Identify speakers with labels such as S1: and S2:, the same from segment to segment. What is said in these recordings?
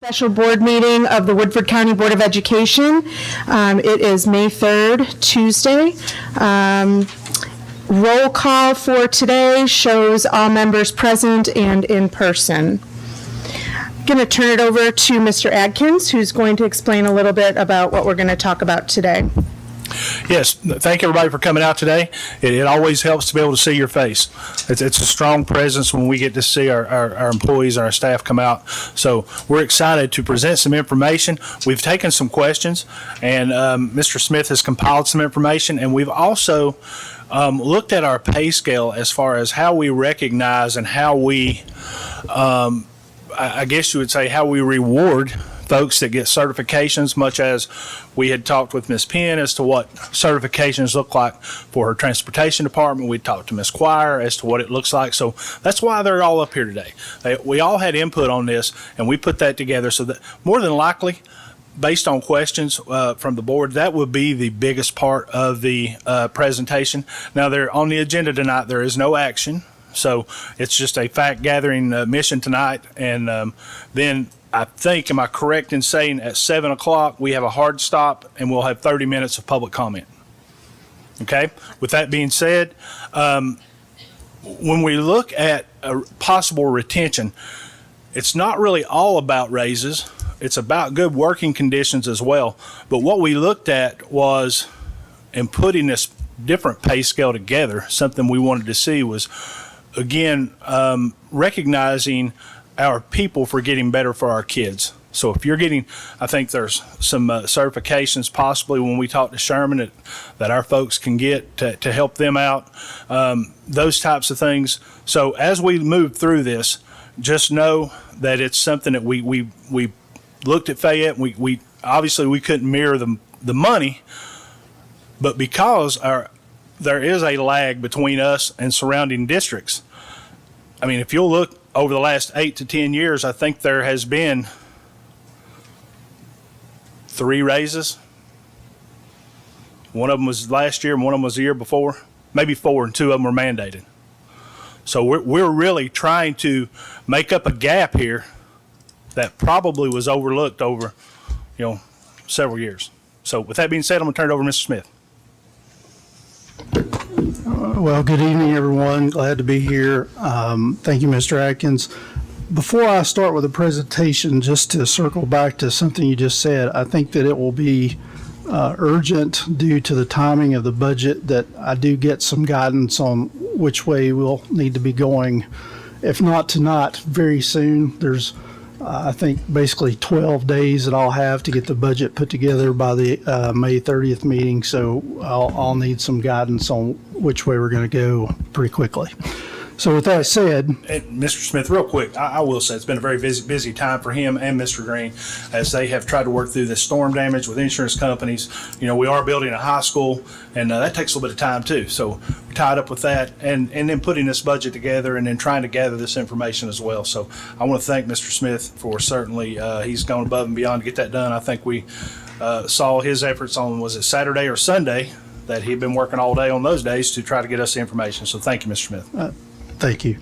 S1: Special board meeting of the Woodford County Board of Education. It is May 3rd, Tuesday. Roll call for today shows all members present and in person. I'm going to turn it over to Mr. Adkins, who's going to explain a little bit about what we're going to talk about today.
S2: Yes, thank everybody for coming out today. It always helps to be able to see your face. It's a strong presence when we get to see our employees and our staff come out. So we're excited to present some information. We've taken some questions, and Mr. Smith has compiled some information, and we've also looked at our pay scale as far as how we recognize and how we, I guess you would say, how we reward folks that get certifications, much as we had talked with Ms. Penn as to what certifications look like for her transportation department. We talked to Ms. Quire as to what it looks like. So that's why they're all up here today. We all had input on this, and we put that together so that more than likely, based on questions from the board, that would be the biggest part of the presentation. Now, on the agenda tonight, there is no action. So it's just a fact gathering mission tonight. And then I think, am I correct in saying at 7 o'clock we have a hard stop and we'll have 30 minutes of public comment? Okay. With that being said, when we look at a possible retention, it's not really all about raises. It's about good working conditions as well. But what we looked at was, in putting this different pay scale together, something we wanted to see was, again, recognizing our people for getting better for our kids. So if you're getting, I think there's some certifications possibly when we talk to Sherman that our folks can get to help them out, those types of things. So as we move through this, just know that it's something that we looked at Fayette. We obviously we couldn't mirror the money, but because there is a lag between us and surrounding districts. I mean, if you'll look over the last 8 to 10 years, I think there has been 3 raises. One of them was last year and one of them was the year before, maybe 4, and 2 of them were mandated. So we're really trying to make up a gap here that probably was overlooked over, several years. So with that being said, I'm going to turn it over to Mr. Smith.
S3: Well, good evening, everyone. Glad to be here. Thank you, Mr. Atkins. Before I start with the presentation, just to circle back to something you just said, I think that it will be urgent due to the timing of the budget that I do get some guidance on which way we'll need to be going. If not tonight, very soon. There's I think basically 12 days that I'll have to get the budget put together by the May 30th meeting. So I'll need some guidance on which way we're going to go pretty quickly. So with that said,
S2: Mr. Smith, real quick, I will say it's been a very busy time for him and Mr. Green as they have tried to work through this storm damage with insurance companies. We are building a high school, and that takes a little bit of time too. So we're tied up with that, and then putting this budget together and then trying to gather this information as well. So I want to thank Mr. Smith for certainly he's gone above and beyond to get that done. I think we saw his efforts on, was it Saturday or Sunday, that he'd been working all day on those days to try to get us the information. So thank you, Mr. Smith.
S3: Thank you.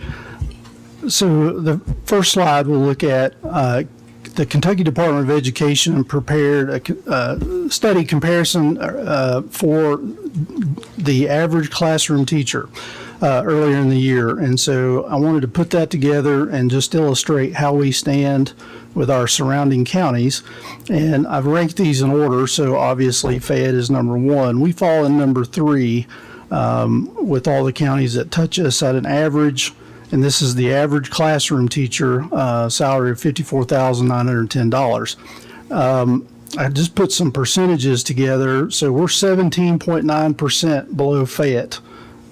S3: So the first slide we'll look at the Kentucky Department of Education prepared a study comparison for the average classroom teacher earlier in the year. And so I wanted to put that together and just illustrate how we stand with our surrounding counties. And I've ranked these in order. So obviously Fayette is number 1. We fall in number 3. With all the counties that touch us at an average, and this is the average classroom teacher salary of $54,910. I just put some percentages together. So we're 17.9% below Fayette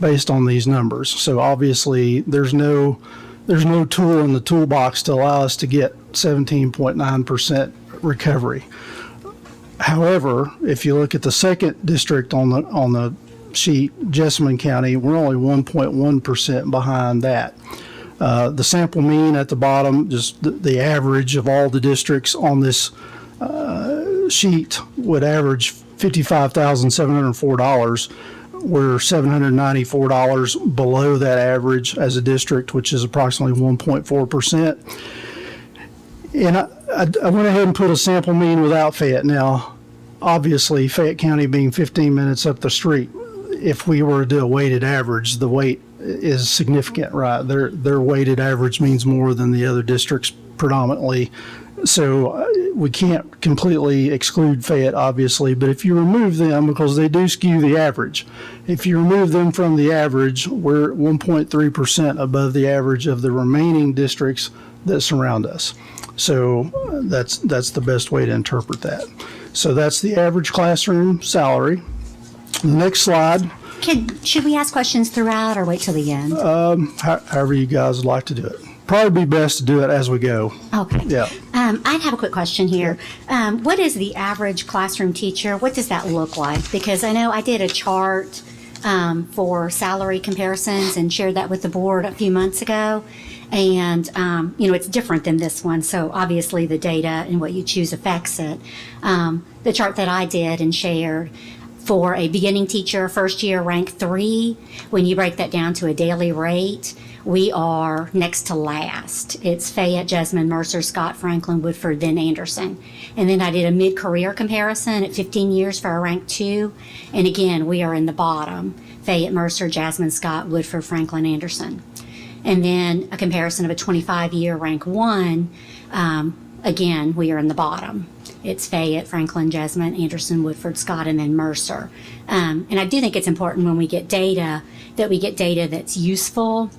S3: based on these numbers. So obviously there's no tool in the toolbox to allow us to get 17.9% recovery. However, if you look at the second district on the sheet, Jessamine County, we're only 1.1% behind that. The sample mean at the bottom, just the average of all the districts on this sheet would average $55,704. We're $794 below that average as a district, which is approximately 1.4%. And I went ahead and put a sample mean without Fayette. Now, obviously, Fayette County being 15 minutes up the street, if we were to do a weighted average, the weight is significant, right? Their weighted average means more than the other districts predominantly. So we can't completely exclude Fayette, obviously, but if you remove them, because they do skew the average, if you remove them from the average, we're 1.3% above the average of the remaining districts that surround us. So that's the best way to interpret that. So that's the average classroom salary. The next slide,
S4: Should we ask questions throughout or wait till the end?
S3: however you guys would like to do it. Probably be best to do it as we go.
S4: Okay.
S3: Yeah.
S4: I have a quick question here. What is the average classroom teacher? What does that look like? Because I know I did a chart for salary comparisons and shared that with the board a few months ago. And, it's different than this one. So obviously the data and what you choose affects it. The chart that I did and shared for a beginning teacher, first year, rank 3, when you break that down to a daily rate, we are next to last. It's Fayette, Jessamine, Mercer, Scott, Franklin, Woodford, then Anderson. And then I did a mid-career comparison at 15 years for a rank 2. And again, we are in the bottom. Fayette, Mercer, Jasmine, Scott, Woodford, Franklin, Anderson. And then a comparison of a 25-year rank 1. Again, we are in the bottom. It's Fayette, Franklin, Jessamine, Anderson, Woodford, Scott, and then Mercer. And I do think it's important when we get data that we get data that's useful,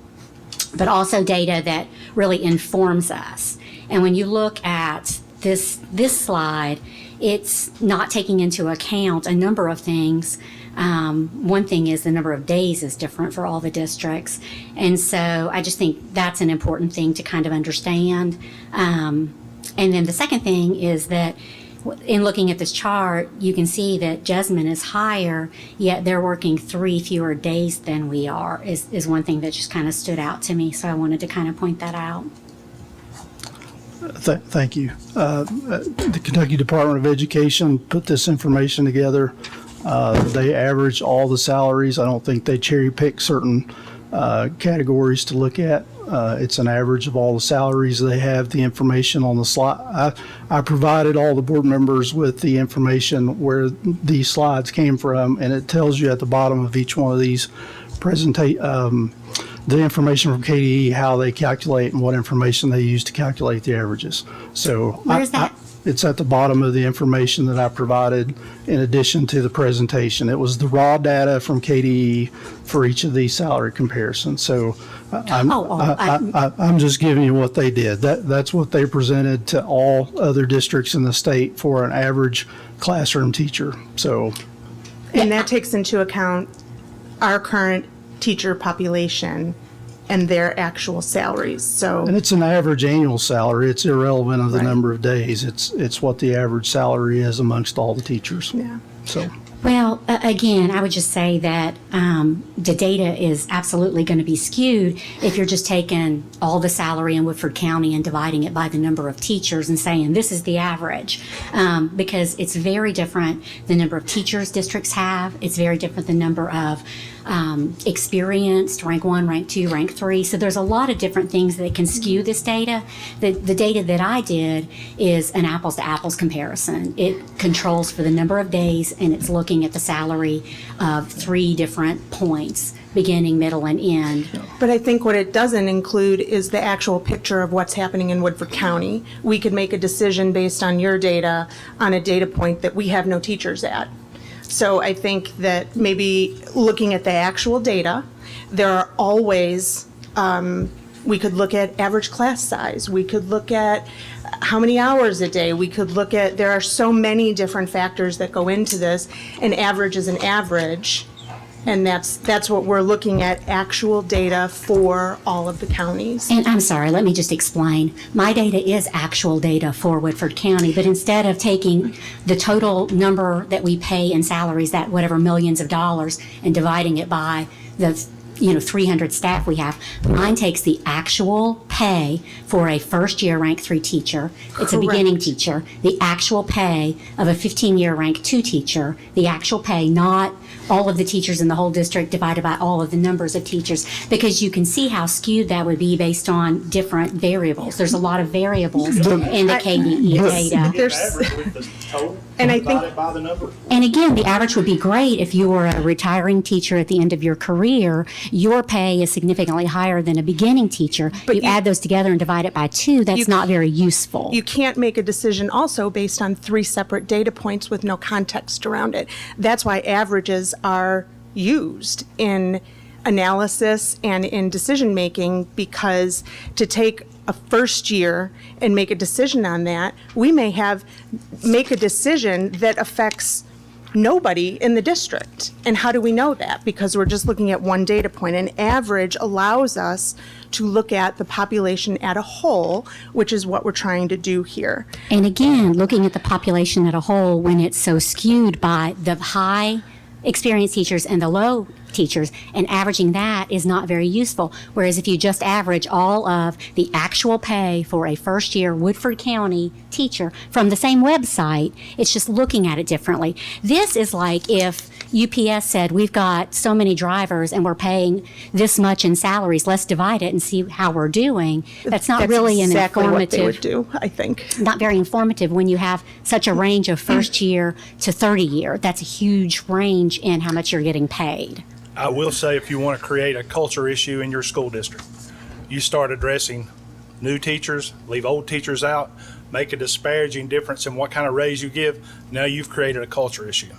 S4: but also data that really informs us. And when you look at this slide, it's not taking into account a number of things. One thing is the number of days is different for all the districts. And so I just think that's an important thing to kind of understand. And then the second thing is that in looking at this chart, you can see that Jessamine is higher, yet they're working 3 fewer days than we are, is one thing that just kind of stood out to me. So I wanted to kind of point that out.
S3: Thank you. The Kentucky Department of Education put this information together. They average all the salaries. I don't think they cherry pick certain categories to look at. It's an average of all the salaries. They have the information on the slide. I provided all the board members with the information where these slides came from, and it tells you at the bottom of each one of these the information from KDE, how they calculate and what information they use to calculate the averages. So
S4: Where's that?
S3: It's at the bottom of the information that I provided in addition to the presentation. It was the raw data from KDE for each of these salary comparisons. So I'm just giving you what they did. That's what they presented to all other districts in the state for an average classroom teacher. So,
S1: And that takes into account our current teacher population and their actual salaries. So,
S3: and it's an average annual salary. It's irrelevant of the
S1: Right.
S3: number of days. It's what the average salary is amongst all the teachers.
S1: yeah.
S3: So.
S4: Well, again, I would just say that the data is absolutely going to be skewed if you're just taking all the salary in Woodford County and dividing it by the number of teachers and saying this is the average, because it's very different the number of teachers districts have. It's very different the number of experienced, rank 1, rank 2, rank 3. So there's a lot of different things that can skew this data. The data that I did is an apples to apples comparison. It controls for the number of days, and it's looking at the salary of 3 different points, beginning, middle, and end.
S1: But I think what it doesn't include is the actual picture of what's happening in Woodford County. We could make a decision based on your data on a data point that we have no teachers at. So I think that maybe looking at the actual data, there are always, we could look at average class size. We could look at how many hours a day. We could look at, there are so many different factors that go into this. An average is an average. And that's what we're looking at, actual data for all of the counties.
S4: And I'm sorry, let me just explain. My data is actual data for Woodford County, but instead of taking the total number that we pay in salaries, that whatever millions of dollars, and dividing it by the 300 staff we have. Mine takes the actual pay for a first-year rank 3 teacher. It's a beginning
S1: Correct.
S4: teacher. The actual pay of a 15-year rank 2 teacher. The actual pay, not all of the teachers in the whole district divided by all of the numbers of teachers, because you can see how skewed that would be based on different variables. There's a lot of variables in the KDE data.
S1: And I think,
S4: And again, the average would be great if you were a retiring teacher at the end of your career. Your pay is significantly higher than a beginning teacher.
S1: But
S4: You
S1: you-
S4: add those together and divide it by 2, that's
S1: You-
S4: not very useful.
S1: you can't make a decision also based on 3 separate data points with no context around it. That's why averages are used in analysis and in decision-making, because to take a first year and make a decision on that, we may make a decision that affects nobody in the district. And how do we know that? Because we're just looking at one data point. An average allows us to look at the population at a whole, which is what we're trying to do here.
S4: And again, looking at the population at a whole, when it's so skewed by the high experienced teachers and the low teachers, and averaging that is not very useful. Whereas if you just average all of the actual pay for a first year Woodford County teacher from the same website, it's just looking at it differently. This is like if UPS said, we've got so many drivers and we're paying this much in salaries, let's divide it and see how we're doing. That's not really an
S1: exactly what they would
S4: informative,
S1: do, I think.
S4: not very informative when you have such a range of first year to 30 year. That's a huge range in how much you're getting paid.
S2: I will say, if you want to create a culture issue in your school district, you start addressing new teachers, leave old teachers out, make a disparaging difference in what kind of raise you give, now you've created a culture issue.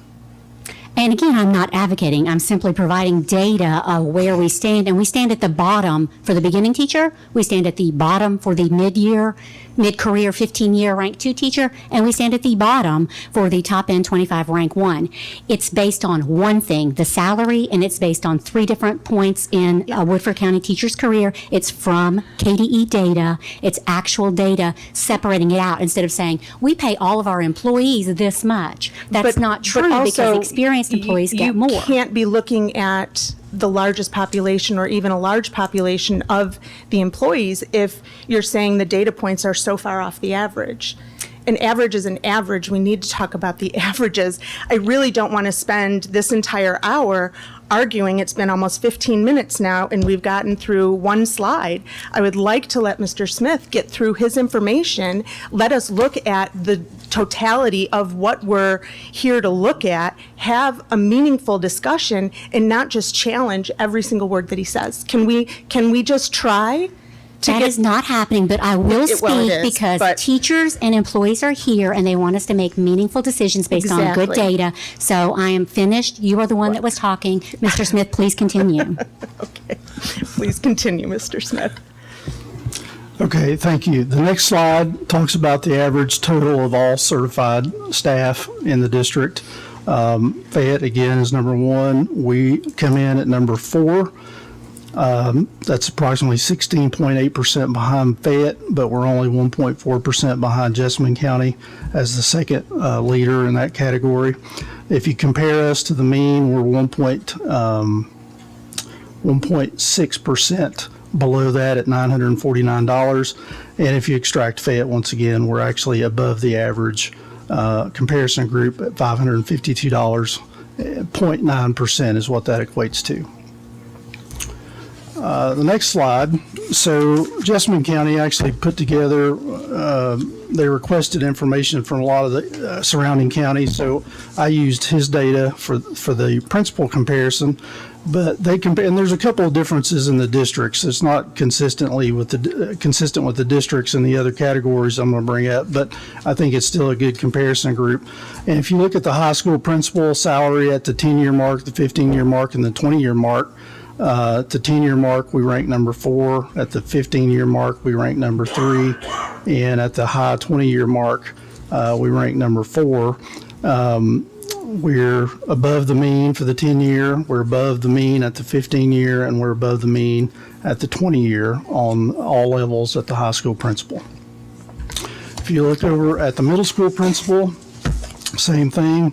S4: And again, I'm not advocating, I'm simply providing data of where we stand. And we stand at the bottom for the beginning teacher, we stand at the bottom for the mid-career 15-year rank 2 teacher, and we stand at the bottom for the top end 25 rank 1. It's based on one thing, the salary, and it's based on 3 different points in a Woodford County teacher's career. It's from KDE data, it's actual data, separating it out instead of saying, we pay all of our employees this much. That's not true, because
S1: also,
S4: experienced employees get more.
S1: You can't be looking at the largest population or even a large population of the employees if you're saying the data points are so far off the average. An average is an average. We need to talk about the averages. I really don't want to spend this entire hour arguing. It's been almost 15 minutes now, and we've gotten through one slide. I would like to let Mr. Smith get through his information. Let us look at the totality of what we're here to look at, have a meaningful discussion, and not just challenge every single word that he says. Can we just try?
S4: That is not happening, but I will
S1: Well, it
S4: speak
S1: is,
S4: because
S1: but-
S4: teachers and employees are here and they want us to make meaningful decisions based on good
S1: Exactly.
S4: data. So I am finished. You are the one that was talking. Mr. Smith, please continue.
S1: Okay, please continue, Mr. Smith.
S3: Okay, thank you. The next slide talks about the average total of all certified staff in the district. Fayette, again, is number 1. We come in at number 4. That's approximately 16.8% behind Fayette, but we're only 1.4% behind Jessamine County as the second leader in that category. If you compare us to the mean, we're 1.6% below that at $949. And if you extract Fayette, once again, we're actually above the average comparison group at $552. 0.9% is what that equates to. The next slide. So Jessamine County actually put together, they requested information from a lot of the surrounding counties. So I used his data for the principal comparison. But they compare, and there's a couple of differences in the districts. It's not consistent with the districts in the other categories I'm going to bring up, but I think it's still a good comparison group. And if you look at the high school principal salary at the 10-year mark, the 15-year mark, and the 20-year mark, at the 10-year mark, we rank number 4. At the 15-year mark, we rank number 3. And at the high 20-year mark, we rank number 4. We're above the mean for the 10-year, we're above the mean at the 15-year, and we're above the mean at the 20-year on all levels at the high school principal. If you look over at the middle school principal, same thing.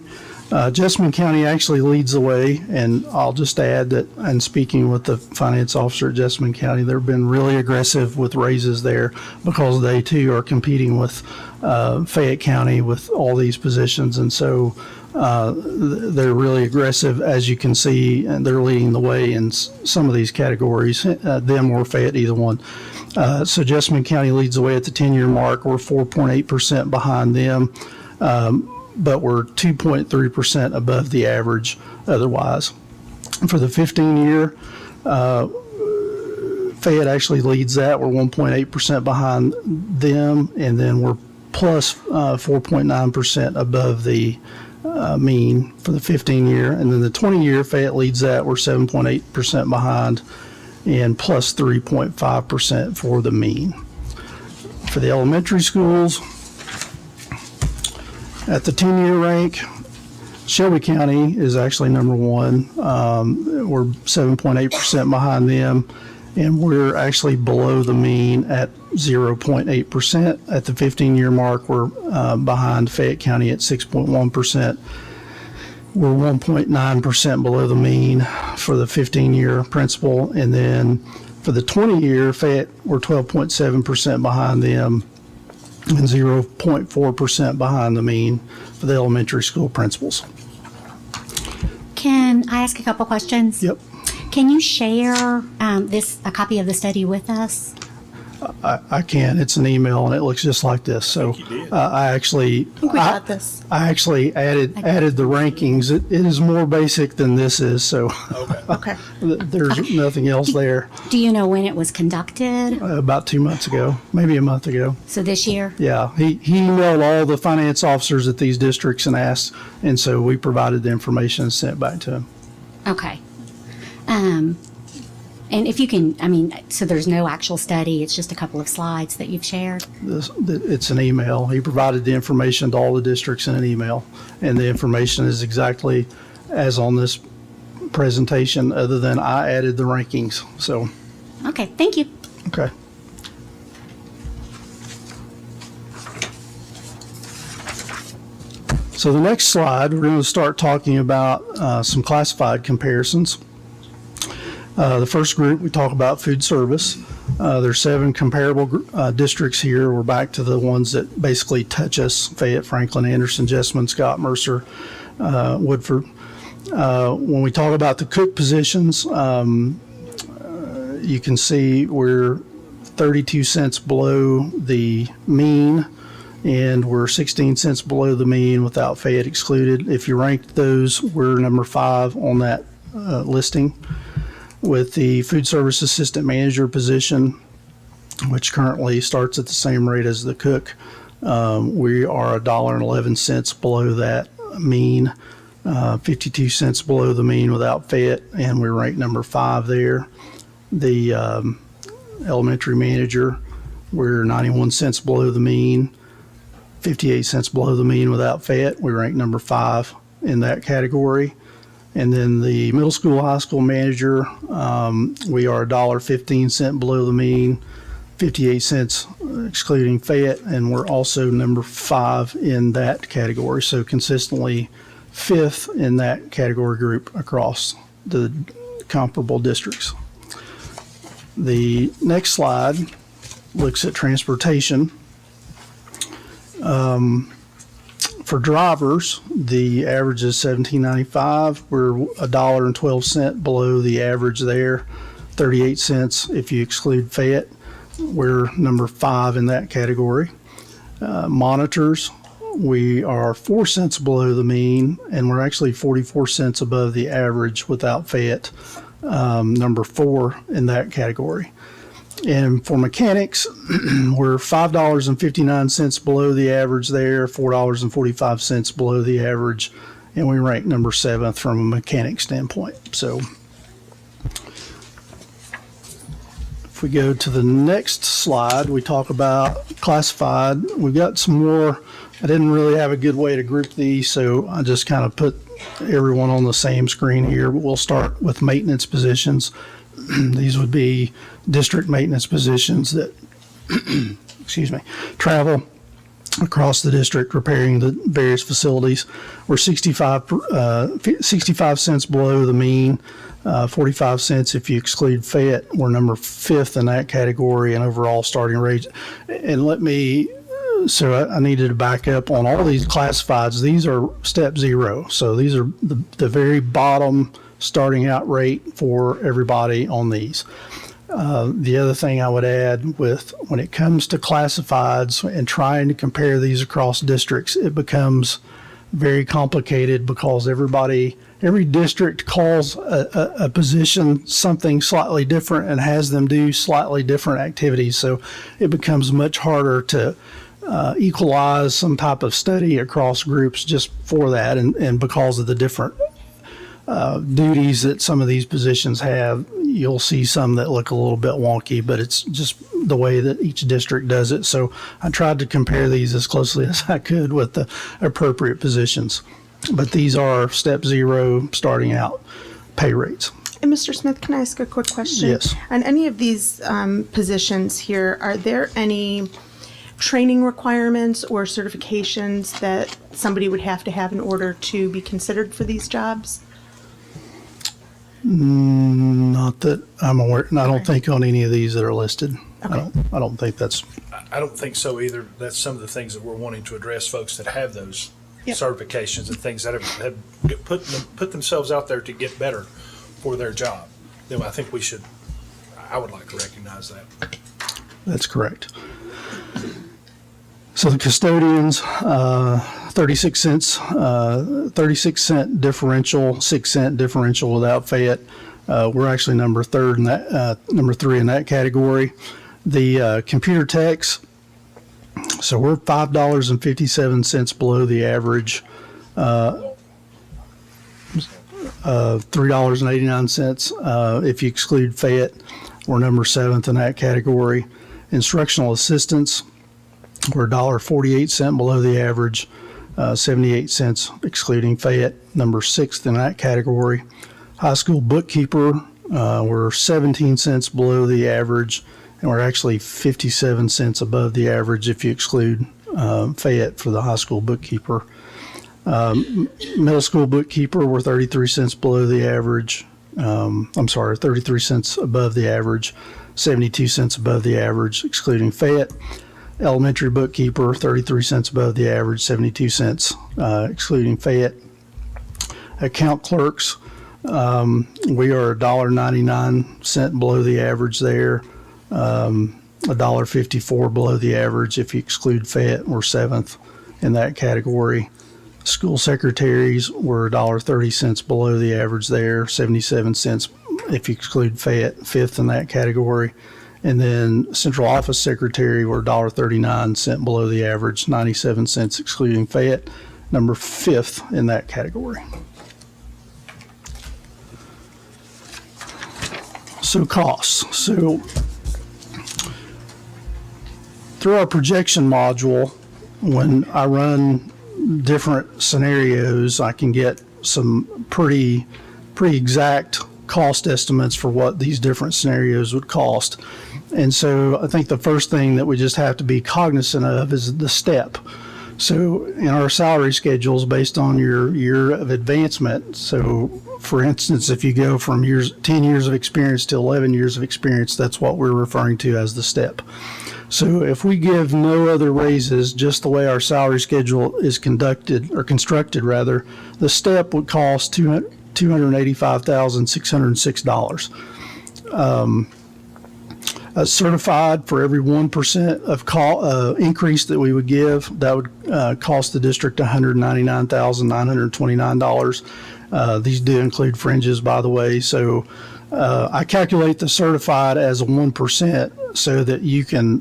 S3: Jessamine County actually leads the way, and I'll just add that, and speaking with the finance officer at Jessamine County, they've been really aggressive with raises there because they too are competing with Fayette County with all these positions, and so they're really aggressive, as you can see, and they're leading the way in some of these categories, them or Fayette, either one. So Jessamine County leads the way at the 10-year mark. We're 4.8% behind them, but we're 2.3% above the average otherwise. For the 15-year, Fayette actually leads that. We're 1.8% behind them, and then we're plus 4.9% above the mean for the 15-year. And then the 20-year, Fayette leads that. We're 7.8% behind and plus 3.5% for the mean. For the elementary schools, at the 10-year rank, Shelby County is actually number one. We're 7.8% behind them, and we're actually below the mean at 0.8%. At the 15-year mark, we're behind Fayette County at 6.1%. We're 1.9% below the mean for the 15-year principal, and then for the 20-year, Fayette, we're 12.7% behind them and 0.4% behind the mean for the elementary school principals.
S4: Can I ask a couple questions?
S3: Yep.
S4: Can you share a copy of the study with us?
S3: I can. It's an email, and it looks just like this. So I actually,
S1: We got this.
S3: I actually added the rankings. It is more basic than this is. So
S1: Okay.
S3: there's nothing else there.
S4: Do you know when it was conducted?
S3: About 2 months ago, maybe a month ago.
S4: So this year?
S3: Yeah, he emailed all the finance officers at these districts and asked, and so we provided the information and sent it back to him.
S4: Okay. And if you can, so there's no actual study, it's just a couple of slides that you've shared?
S3: It's an email. He provided the information to all the districts in an email, and the information is exactly as on this presentation, other than I added the rankings. So,
S4: Okay, thank you.
S3: okay. So the next slide, we're going to start talking about some classified comparisons. The first group, we talk about food service. There's 7 comparable districts here. We're back to the ones that basically touch us: Fayette, Franklin, Anderson, Jessamine, Scott, Mercer, Woodford. When we talk about the cook positions, you can see we're 32 cents below the mean, and we're 16 cents below the mean without Fayette excluded. If you ranked those, we're number 5 on that listing. With the food service assistant manager position, which currently starts at the same rate as the cook, we are $1.11 below that mean, 52 cents below the mean without Fayette, and we're ranked number 5 there. The elementary manager, we're 91 cents below the mean, 58 cents below the mean without Fayette. We rank number 5 in that category. And then the middle school, high school manager, we are $1.15 below the mean, 58 cents excluding Fayette, and we're also number 5 in that category. So consistently 5th in that category group across the comparable districts. The next slide looks at transportation. For drivers, the average is $17.95. We're $1.12 below the average there, 38 cents if you exclude Fayette. We're number 5 in that category. Monitors, we are 4 cents below the mean, and we're actually 44 cents above the average without Fayette, number 4 in that category. And for mechanics, we're $5.59 below the average there, $4.45 below the average, and we rank number 7th from a mechanic standpoint. So if we go to the next slide, we talk about classified. We've got some more. I didn't really have a good way to group these, so I just kind of put everyone on the same screen here. We'll start with maintenance positions. These would be district maintenance positions that, excuse me, travel across the district repairing the various facilities. We're 65 cents below the mean, 45 cents if you exclude Fayette. We're number 5th in that category and overall starting rate. And I needed to back up on all these classifieds. These are step 0. So these are the very bottom starting out rate for everybody on these. The other thing I would add when it comes to classifieds and trying to compare these across districts, it becomes very complicated because every district calls a position something slightly different and has them do slightly different activities. So it becomes much harder to equalize some type of study across groups just for that, and because of the different duties that some of these positions have, you'll see some that look a little bit wonky, but it's just the way that each district does it. So I tried to compare these as closely as I could with the appropriate positions. But these are step 0 starting out pay rates.
S1: And Mr. Smith, can I ask a quick question?
S3: Yes.
S1: On any of these positions here, are there any training requirements or certifications that somebody would have to have in order to be considered for these jobs?
S3: Not that I'm aware. And I don't think on any of these that are listed.
S1: Okay.
S3: I don't think that's.
S2: I don't think so either. That's some of the things that we're wanting to address, folks that have those
S1: Yep.
S2: certifications and things that have put themselves out there to get better for their job. Then I think I would like to recognize that.
S3: That's correct. So the custodians, 36 cents, 36 cent differential, 6 cent differential without Fayette. We're actually number 3 in that category. The computer techs, so we're $5.57 below the average. $3.89 if you exclude Fayette. We're number 7th in that category. Instructional assistants, we're $1.48 below the average, 78 cents excluding Fayette, number 6th in that category. High school bookkeeper, we're 17 cents below the average, and we're actually 57 cents above the average if you exclude Fayette for the high school bookkeeper. Middle school bookkeeper, we're 33 cents below the average. 33 cents above the average, 72 cents above the average, excluding Fayette. Elementary bookkeeper, 33 cents above the average, 72 cents, excluding Fayette. Account clerks, we are $1.99 below the average there, $1.54 below the average. If you exclude Fayette, we're 7th in that category. School secretaries were $1.30 below the average there, 77 cents if you exclude Fayette, 5th in that category. And then central office secretary were $1.39 below the average, 97 cents excluding Fayette, number 5th in that category. So costs. So through our projection module, when I run different scenarios, I can get some pretty exact cost estimates for what these different scenarios would cost. And so I think the first thing that we just have to be cognizant of is the step. So in our salary schedules based on your year of advancement, so for instance, if you go from 10 years of experience to 11 years of experience, that's what we're referring to as the step. So if we give no other raises, just the way our salary schedule is constructed, the step would cost $285,606. Certified, for every 1% of increase that we would give, that would cost the district $199,929. These do include fringes, by the way. So I calculate the certified as a 1% so that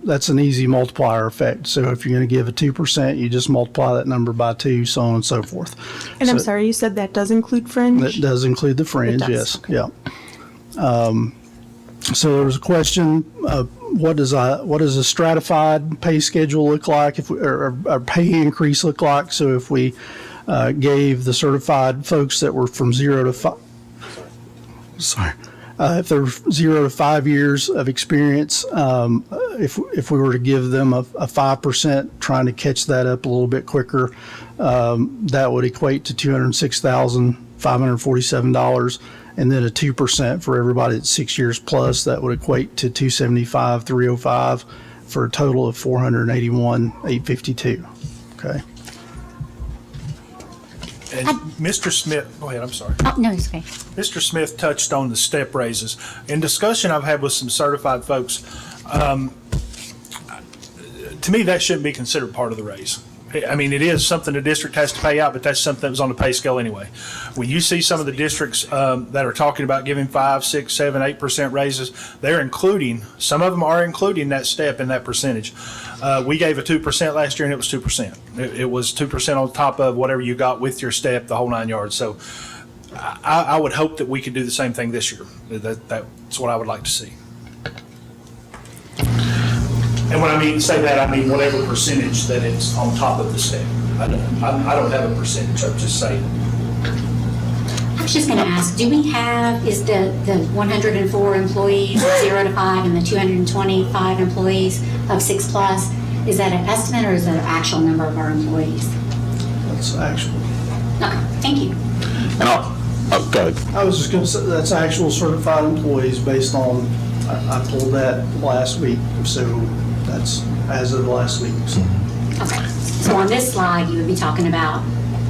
S3: that's an easy multiplier effect. So if you're going to give a 2%, you just multiply that number by 2, so on and so forth.
S1: And I'm sorry, you said that does include fringe?
S3: That does include the fringe,
S1: It
S3: yes.
S1: does.
S3: Yeah. So there was a question, what does a stratified pay schedule look like, or a pay increase look like? So if we gave the certified folks that were from 0 to 5, if they're 0 to 5 years of experience, if we were to give them a 5%, trying to catch that up a little bit quicker, that would equate to $206,547. And then a 2% for everybody at 6 years plus, that would equate to $275,305 for a total of $481,852. Okay.
S2: And Mr. Smith, go ahead, I'm sorry.
S4: Oh, no, it's okay.
S2: Mr. Smith touched on the step raises. In discussion I've had with some certified folks, to me, that shouldn't be considered part of the raise. I mean, it is something the district has to pay out, but that's something that was on the pay scale anyway. When you see some of the districts that are talking about giving 5, 6, 7, 8% raises, they're including, some of them are including that step in that percentage. We gave a 2% last year, and it was 2%. It was 2% on top of whatever you got with your step, the whole 9 yards. So I would hope that we could do the same thing this year. That's what I would like to see. And when I mean say that, I mean whatever percentage that it's on top of the step. I don't have a percentage. I'm just saying.
S4: I was just going to ask, do we have, is the 104 employees, 0 to 5, and the 225 employees of 6 plus, is that an estimate or is that an actual number of our employees?
S3: That's actual.
S4: Okay, thank you.
S5: And go ahead.
S3: I was just going to say, that's actual certified employees based on, I pulled that last week, so that's as of last week. So.
S4: Okay, so on this slide, you would be talking about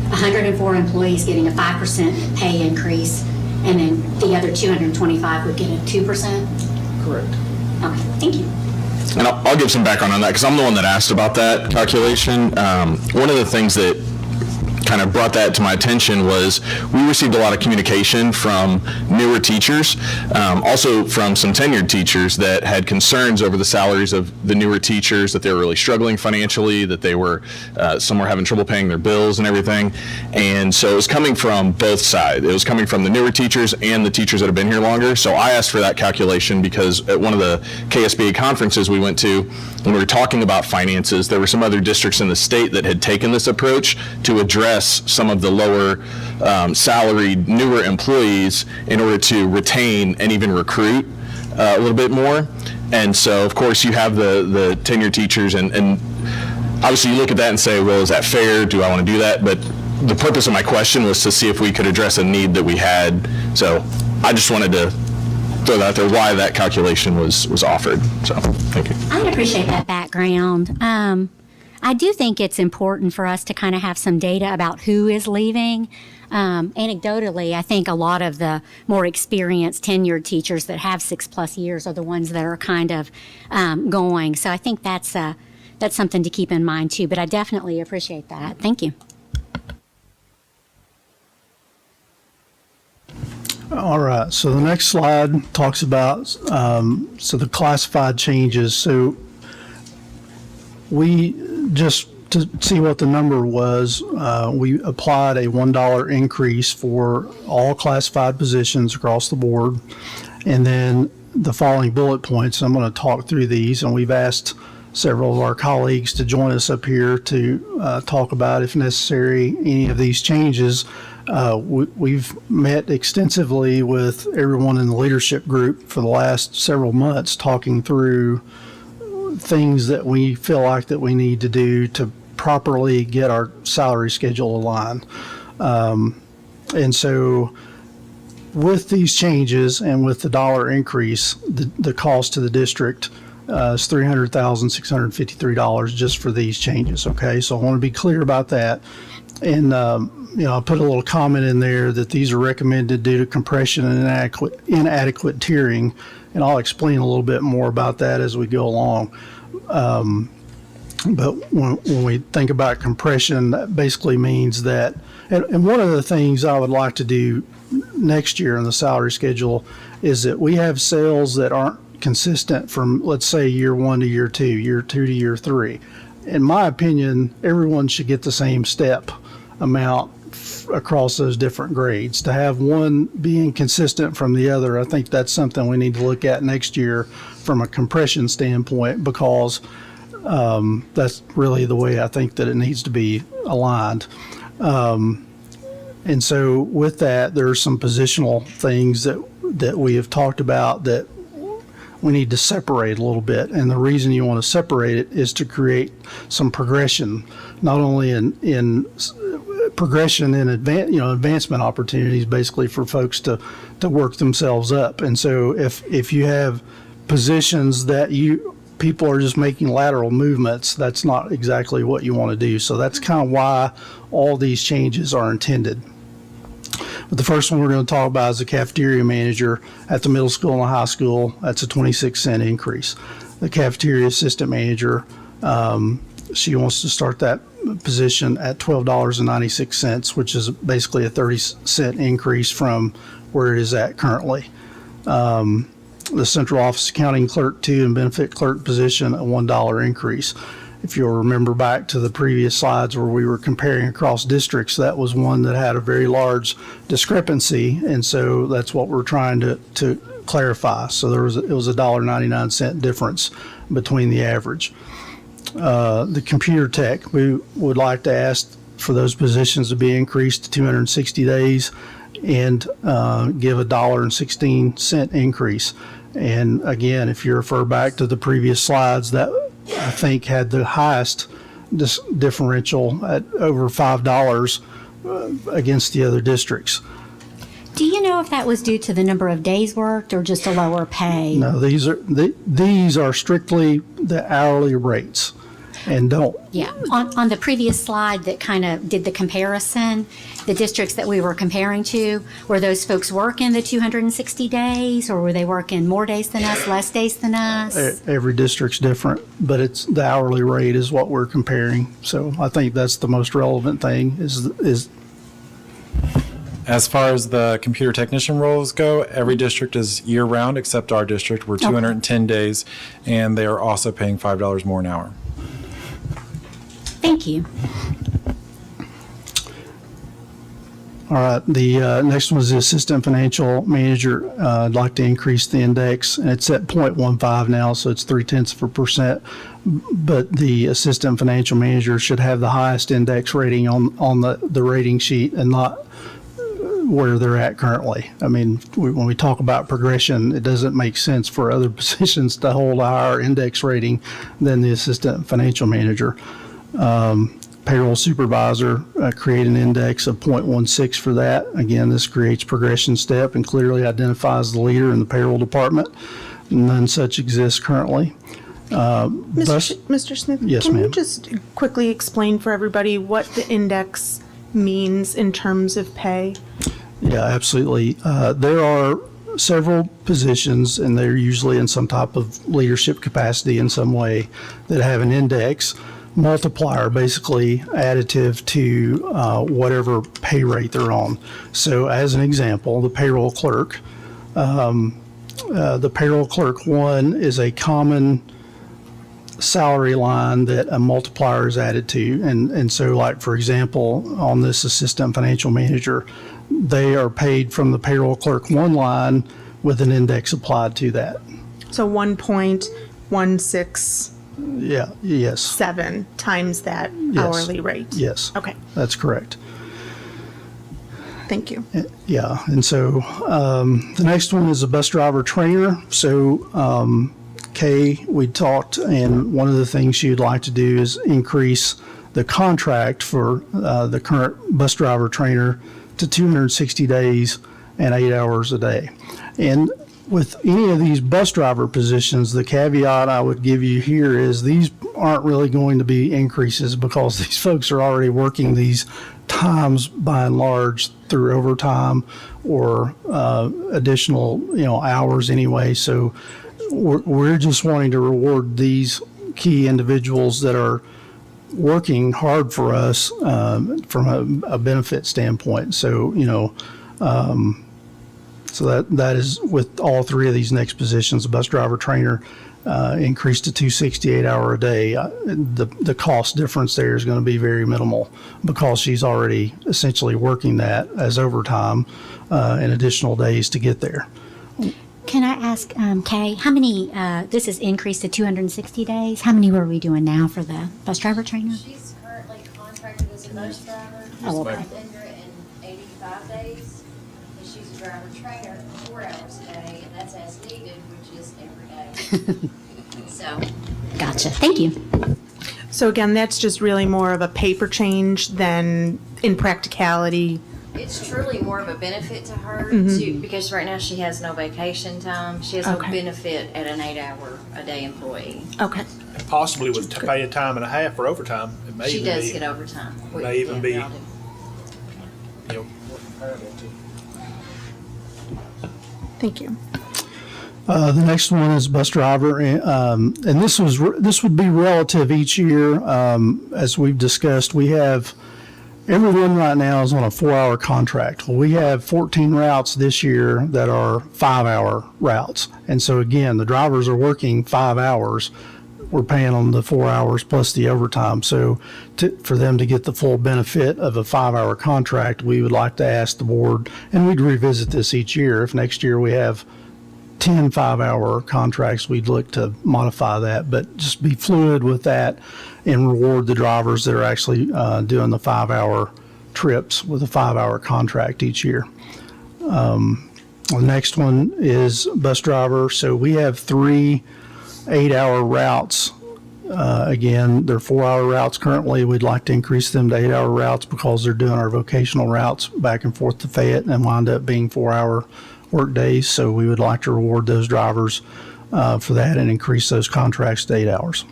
S4: 104 employees getting a 5% pay increase, and then the other 225 would get a 2%?
S3: Correct.
S4: Okay, thank you.
S5: And I'll give some background on that because I'm the one that asked about that calculation. One of the things that kind of brought that to my attention was we received a lot of communication from newer teachers, also from some tenured teachers that had concerns over the salaries of the newer teachers, that they were really struggling financially, that they were, some were having trouble paying their bills and everything. And so it was coming from both sides. It was coming from the newer teachers and the teachers that have been here longer. So I asked for that calculation because at one of the KSBA conferences we went to, when we were talking about finances, there were some other districts in the state that had taken this approach to address some of the lower salaried newer employees in order to retain and even recruit a little bit more. And so of course you have the tenured teachers and obviously you look at that and say, well, is that fair? Do I want to do that? But the purpose of my question was to see if we could address a need that we had. So I just wanted to throw that out there why that calculation was offered. So thank you.
S4: I appreciate that background. I do think it's important for us to kind of have some data about who is leaving. Anecdotally, I think a lot of the more experienced tenured teachers that have 6+ years are the ones that are kind of going. So I think that's something to keep in mind too, but I definitely appreciate that. Thank you.
S3: All right, so the next slide talks about, so the classified changes. So we, just to see what the number was, we applied a $1 increase for all classified positions across the board. And then the following bullet points, I'm going to talk through these, and we've asked several of our colleagues to join us up here to talk about, if necessary, any of these changes. We've met extensively with everyone in the leadership group for the last several months, talking through things that we feel like that we need to do to properly get our salary schedule aligned. And so with these changes and with the dollar increase, the cost to the district is $300,653 just for these changes. Okay, so I want to be clear about that. And I put a little comment in there that these are recommended due to compression and inadequate tiering, and I'll explain a little bit more about that as we go along. But when we think about compression, that basically means that, and one of the things I would like to do next year in the salary schedule is that we have sales that aren't consistent from, let's say, year 1 to year 2, year 2 to year 3. In my opinion, everyone should get the same step amount across those different grades. To have one being consistent from the other, I think that's something we need to look at next year from a compression standpoint, because that's really the way I think that it needs to be aligned. And so with that, there are some positional things that we have talked about that we need to separate a little bit. And the reason you want to separate it is to create some progression, not only in progression in advancement opportunities, basically for folks to work themselves up. And so if you have positions that people are just making lateral movements, that's not exactly what you want to do. So that's kind of why all these changes are intended. But the first one we're going to talk about is the cafeteria manager at the middle school and the high school. That's a 26-cent increase. The cafeteria assistant manager, she wants to start that position at $12.96, which is basically a 30-cent increase from where it is at currently. The central office accounting clerk 2 and benefit clerk position, a $1 increase. If you'll remember back to the previous slides where we were comparing across districts, that was one that had a very large discrepancy, and so that's what we're trying to clarify. So it was a $1.99 difference between the average. The computer tech, we would like to ask for those positions to be increased to 260 days and give a $1.16 increase. And again, if you refer back to the previous slides, that I think had the highest differential at over $5 against the other districts.
S4: Do you know if that was due to the number of days worked or just a lower pay?
S3: No, these are strictly the hourly rates, and don't.
S4: Yeah, on the previous slide that kind of did the comparison, the districts that we were comparing to, were those folks working the 260 days, or were they working more days than us, less days than us?
S3: Every district's different, but it's the hourly rate is what we're comparing. So I think that's the most relevant thing is.
S6: As far as the computer technician roles go, every district is year-round except our district. We're 210 days, and they are also paying $5 more an hour.
S4: Thank you.
S3: All right, the next one is the assistant financial manager. I'd like to increase the index, and it's at 0.15 now, so it's 0.3%. But the assistant financial manager should have the highest index rating on the rating sheet and not where they're at currently. I mean, when we talk about progression, it doesn't make sense for other positions to hold a higher index rating than the assistant financial manager. Payroll supervisor, create an index of 0.16 for that. Again, this creates progression step and clearly identifies the leader in the payroll department. None such exists currently.
S1: Mr. Smith?
S3: Yes,
S1: can
S3: ma'am.
S1: you just quickly explain for everybody what the index means in terms of pay?
S3: Yeah, absolutely. There are several positions, and they're usually in some type of leadership capacity in some way, that have an index multiplier, basically additive to whatever pay rate they're on. So as an example, the payroll clerk, the payroll clerk 1 is a common salary line that a multiplier is added to. And so, like, for example, on this assistant financial manager, they are paid from the payroll clerk 1 line with an index applied to that.
S1: So 1.167
S3: Yeah, yes,
S1: times that
S3: Yes.
S1: hourly rate.
S3: yes.
S1: Okay,
S3: That's correct.
S1: thank you.
S3: Yeah, and so the next one is a bus driver trainer. So Kay, we talked, and one of the things she'd like to do is increase the contract for the current bus driver trainer to 260 days and 8 hours a day. And with any of these bus driver positions, the caveat I would give you here is these aren't really going to be increases because these folks are already working these times by and large through overtime or additional hours anyway. So we're just wanting to reward these key individuals that are working hard for us from a benefit standpoint. So so that is with all three of these next positions. The bus driver trainer increased to 268 hour a day. The cost difference there is going to be very minimal because she's already essentially working that as overtime and additional days to get there.
S4: Can I ask, Kay, how many, this is increased to 260 days? How many were we doing now for the bus driver trainer?
S7: She's currently contracted as a bus driver.
S4: Oh, okay.
S7: 185 days. And she's a driver trainer for 4 hours a day, and that's as needed, which is every day. So,
S4: Gotcha. Thank you.
S1: So again, that's just really more of a paper change than in practicality.
S7: it's truly more of a benefit to her to, because right now she has no vacation time. She has no
S1: Okay.
S7: benefit at an 8 hour a day employee.
S1: Okay.
S2: Possibly with paying time and a half for overtime. It may
S7: She
S2: even
S7: does
S2: be,
S7: get overtime.
S2: may even be-
S7: we all do.
S2: you know, more comparable to.
S1: Thank you.
S3: The next one is bus driver, and this would be relative each year. As we've discussed, we have everyone right now is on a 4-hour contract. Well, we have 14 routes this year that are 5-hour routes, and so again, the drivers are working 5 hours. We're paying them the 4 hours plus the overtime. So for them to get the full benefit of a 5-hour contract, we would like to ask the board, and we'd revisit this each year. If next year we have 10 5-hour contracts, we'd look to modify that, but just be fluid with that and reward the drivers that are actually doing the 5-hour trips with a 5-hour contract each year. The next one is bus driver. So we have 3 8-hour routes. Again, they're 4-hour routes currently. We'd like to increase them to 8-hour routes because they're doing our vocational routes back and forth to Fayette and wind up being 4-hour work days. So we would like to reward those drivers for that and increase those contracts to 8 hours.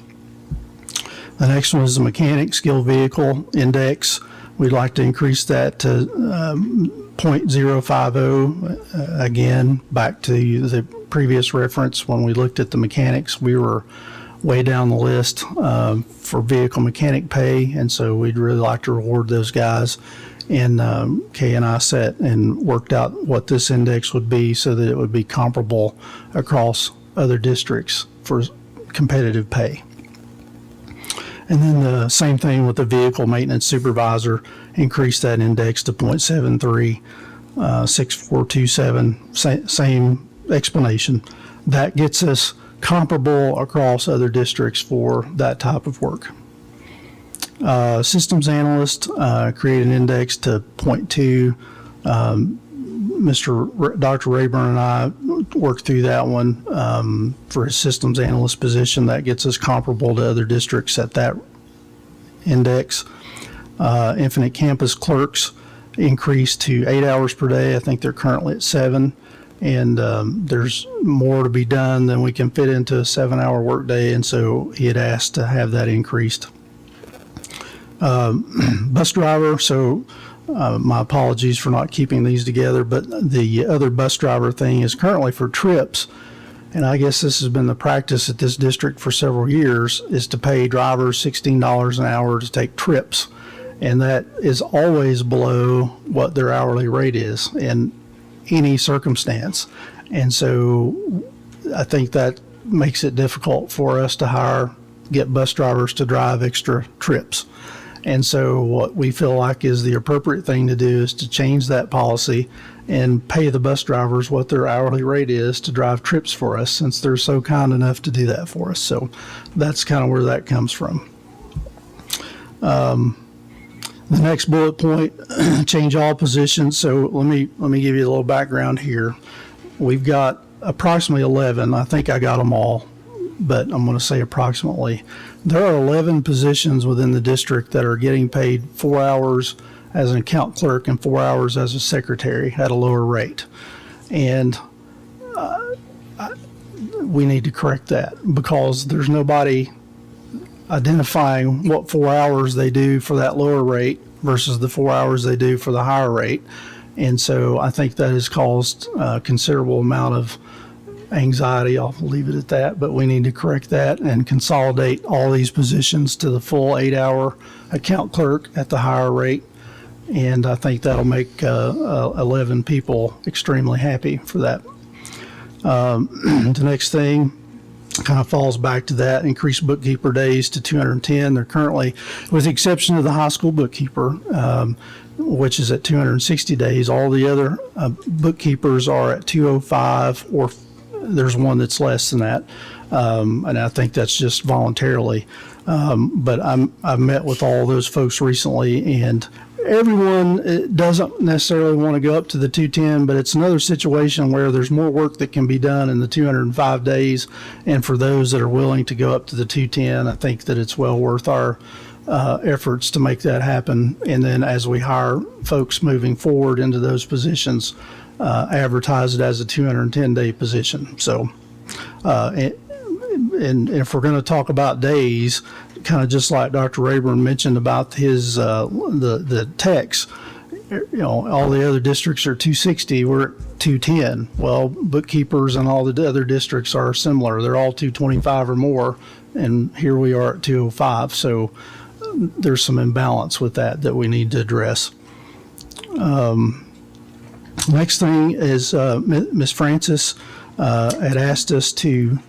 S3: The next one is the mechanic skill vehicle index. We'd like to increase that to 0.050. Again, back to the previous reference, when we looked at the mechanics, we were way down the list for vehicle mechanic pay, and so we'd really like to reward those guys. And Kay and I sat and worked out what this index would be so that it would be comparable across other districts for competitive pay. And then the same thing with the vehicle maintenance supervisor, increase that index to 0.73, 6427, same explanation. That gets us comparable across other districts for that type of work. Systems analyst, create an index to 0.2. Dr. Rayburn and I worked through that one for his systems analyst position. That gets us comparable to other districts at that index. Infinite campus clerks increased to 8 hours per day. I think they're currently at 7. And there's more to be done than we can fit into a 7-hour workday, and so he had asked to have that increased. Bus driver, so my apologies for not keeping these together, but the other bus driver thing is currently for trips, and I guess this has been the practice at this district for several years, is to pay drivers $16 an hour to take trips, and that is always below what their hourly rate is in any circumstance. And so I think that makes it difficult for us to get bus drivers to drive extra trips. And so what we feel like is the appropriate thing to do is to change that policy and pay the bus drivers what their hourly rate is to drive trips for us, since they're so kind enough to do that for us. So that's kind of where that comes from. The next bullet point, change all positions. So let me give you a little background here. We've got approximately 11. I think I got them all, but I'm going to say approximately. There are 11 positions within the district that are getting paid 4 hours as an account clerk and 4 hours as a secretary at a lower rate. And we need to correct that because there's nobody identifying what 4 hours they do for that lower rate versus the 4 hours they do for the higher rate. And so I think that has caused a considerable amount of anxiety. I'll leave it at that, but we need to correct that and consolidate all these positions to the full 8-hour account clerk at the higher rate. And I think that'll make 11 people extremely happy for that. The next thing kind of falls back to that, increased bookkeeper days to 210. They're currently, with the exception of the high school bookkeeper, which is at 260 days, all the other bookkeepers are at 205, or there's one that's less than that. And I think that's just voluntarily. But I've met with all those folks recently, and everyone doesn't necessarily want to go up to the 210, but it's another situation where there's more work that can be done in the 205 days. And for those that are willing to go up to the 210, I think that it's well worth our efforts to make that happen. And then as we hire folks moving forward into those positions, advertise it as a 210-day position. So, and if we're going to talk about days, kind of just like Dr. Rayburn mentioned about his the techs, all the other districts are 260. We're at 210. Well, bookkeepers and all the other districts are similar. They're all 225 or more, and here we are at 205. So there's some imbalance with that we need to address. Next thing is Ms. Francis had asked us to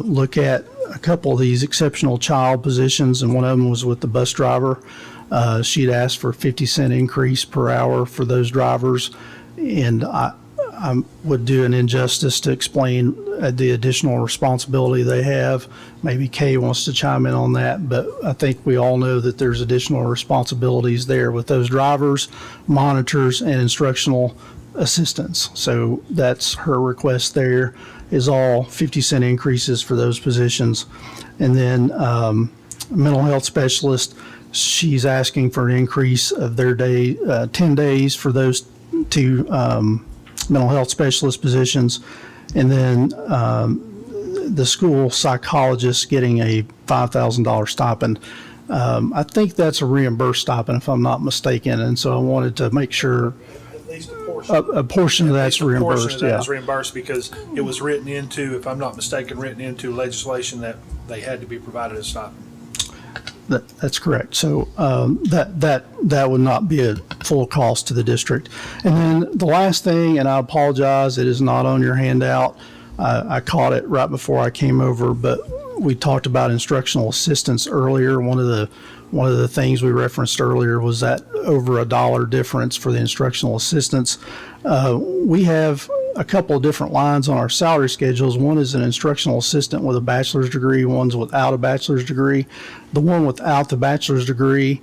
S3: look at a couple of these exceptional child positions, and one of them was with the bus driver. She'd asked for a 50-cent increase per hour for those drivers, and I would do an injustice to explain the additional responsibility they have. Maybe Kay wants to chime in on that, but I think we all know that there's additional responsibilities there with those drivers, monitors, and instructional assistants. So that's her request there, is all 50-cent increases for those positions. And then mental health specialist, she's asking for an increase of their day, 10 days for those two mental health specialist positions. And then the school psychologist getting a $5,000 stipend. I think that's a reimbursed stipend, if I'm not mistaken. And so I wanted to make sure
S2: At least a portion.
S3: a portion of that's
S2: A portion
S3: reimbursed.
S2: of that
S3: Yeah.
S2: is reimbursed because it was written into, if I'm not mistaken, written into legislation that they had to be provided a stipend.
S3: That's correct. So that would not be a full cost to the district. And then the last thing, and I apologize, it is not on your handout. I caught it right before I came over, but we talked about instructional assistants earlier. One of the things we referenced earlier was that over $1 difference for the instructional assistants. We have a couple of different lines on our salary schedules. One is an instructional assistant with a bachelor's degree, one's without a bachelor's degree. The one without the bachelor's degree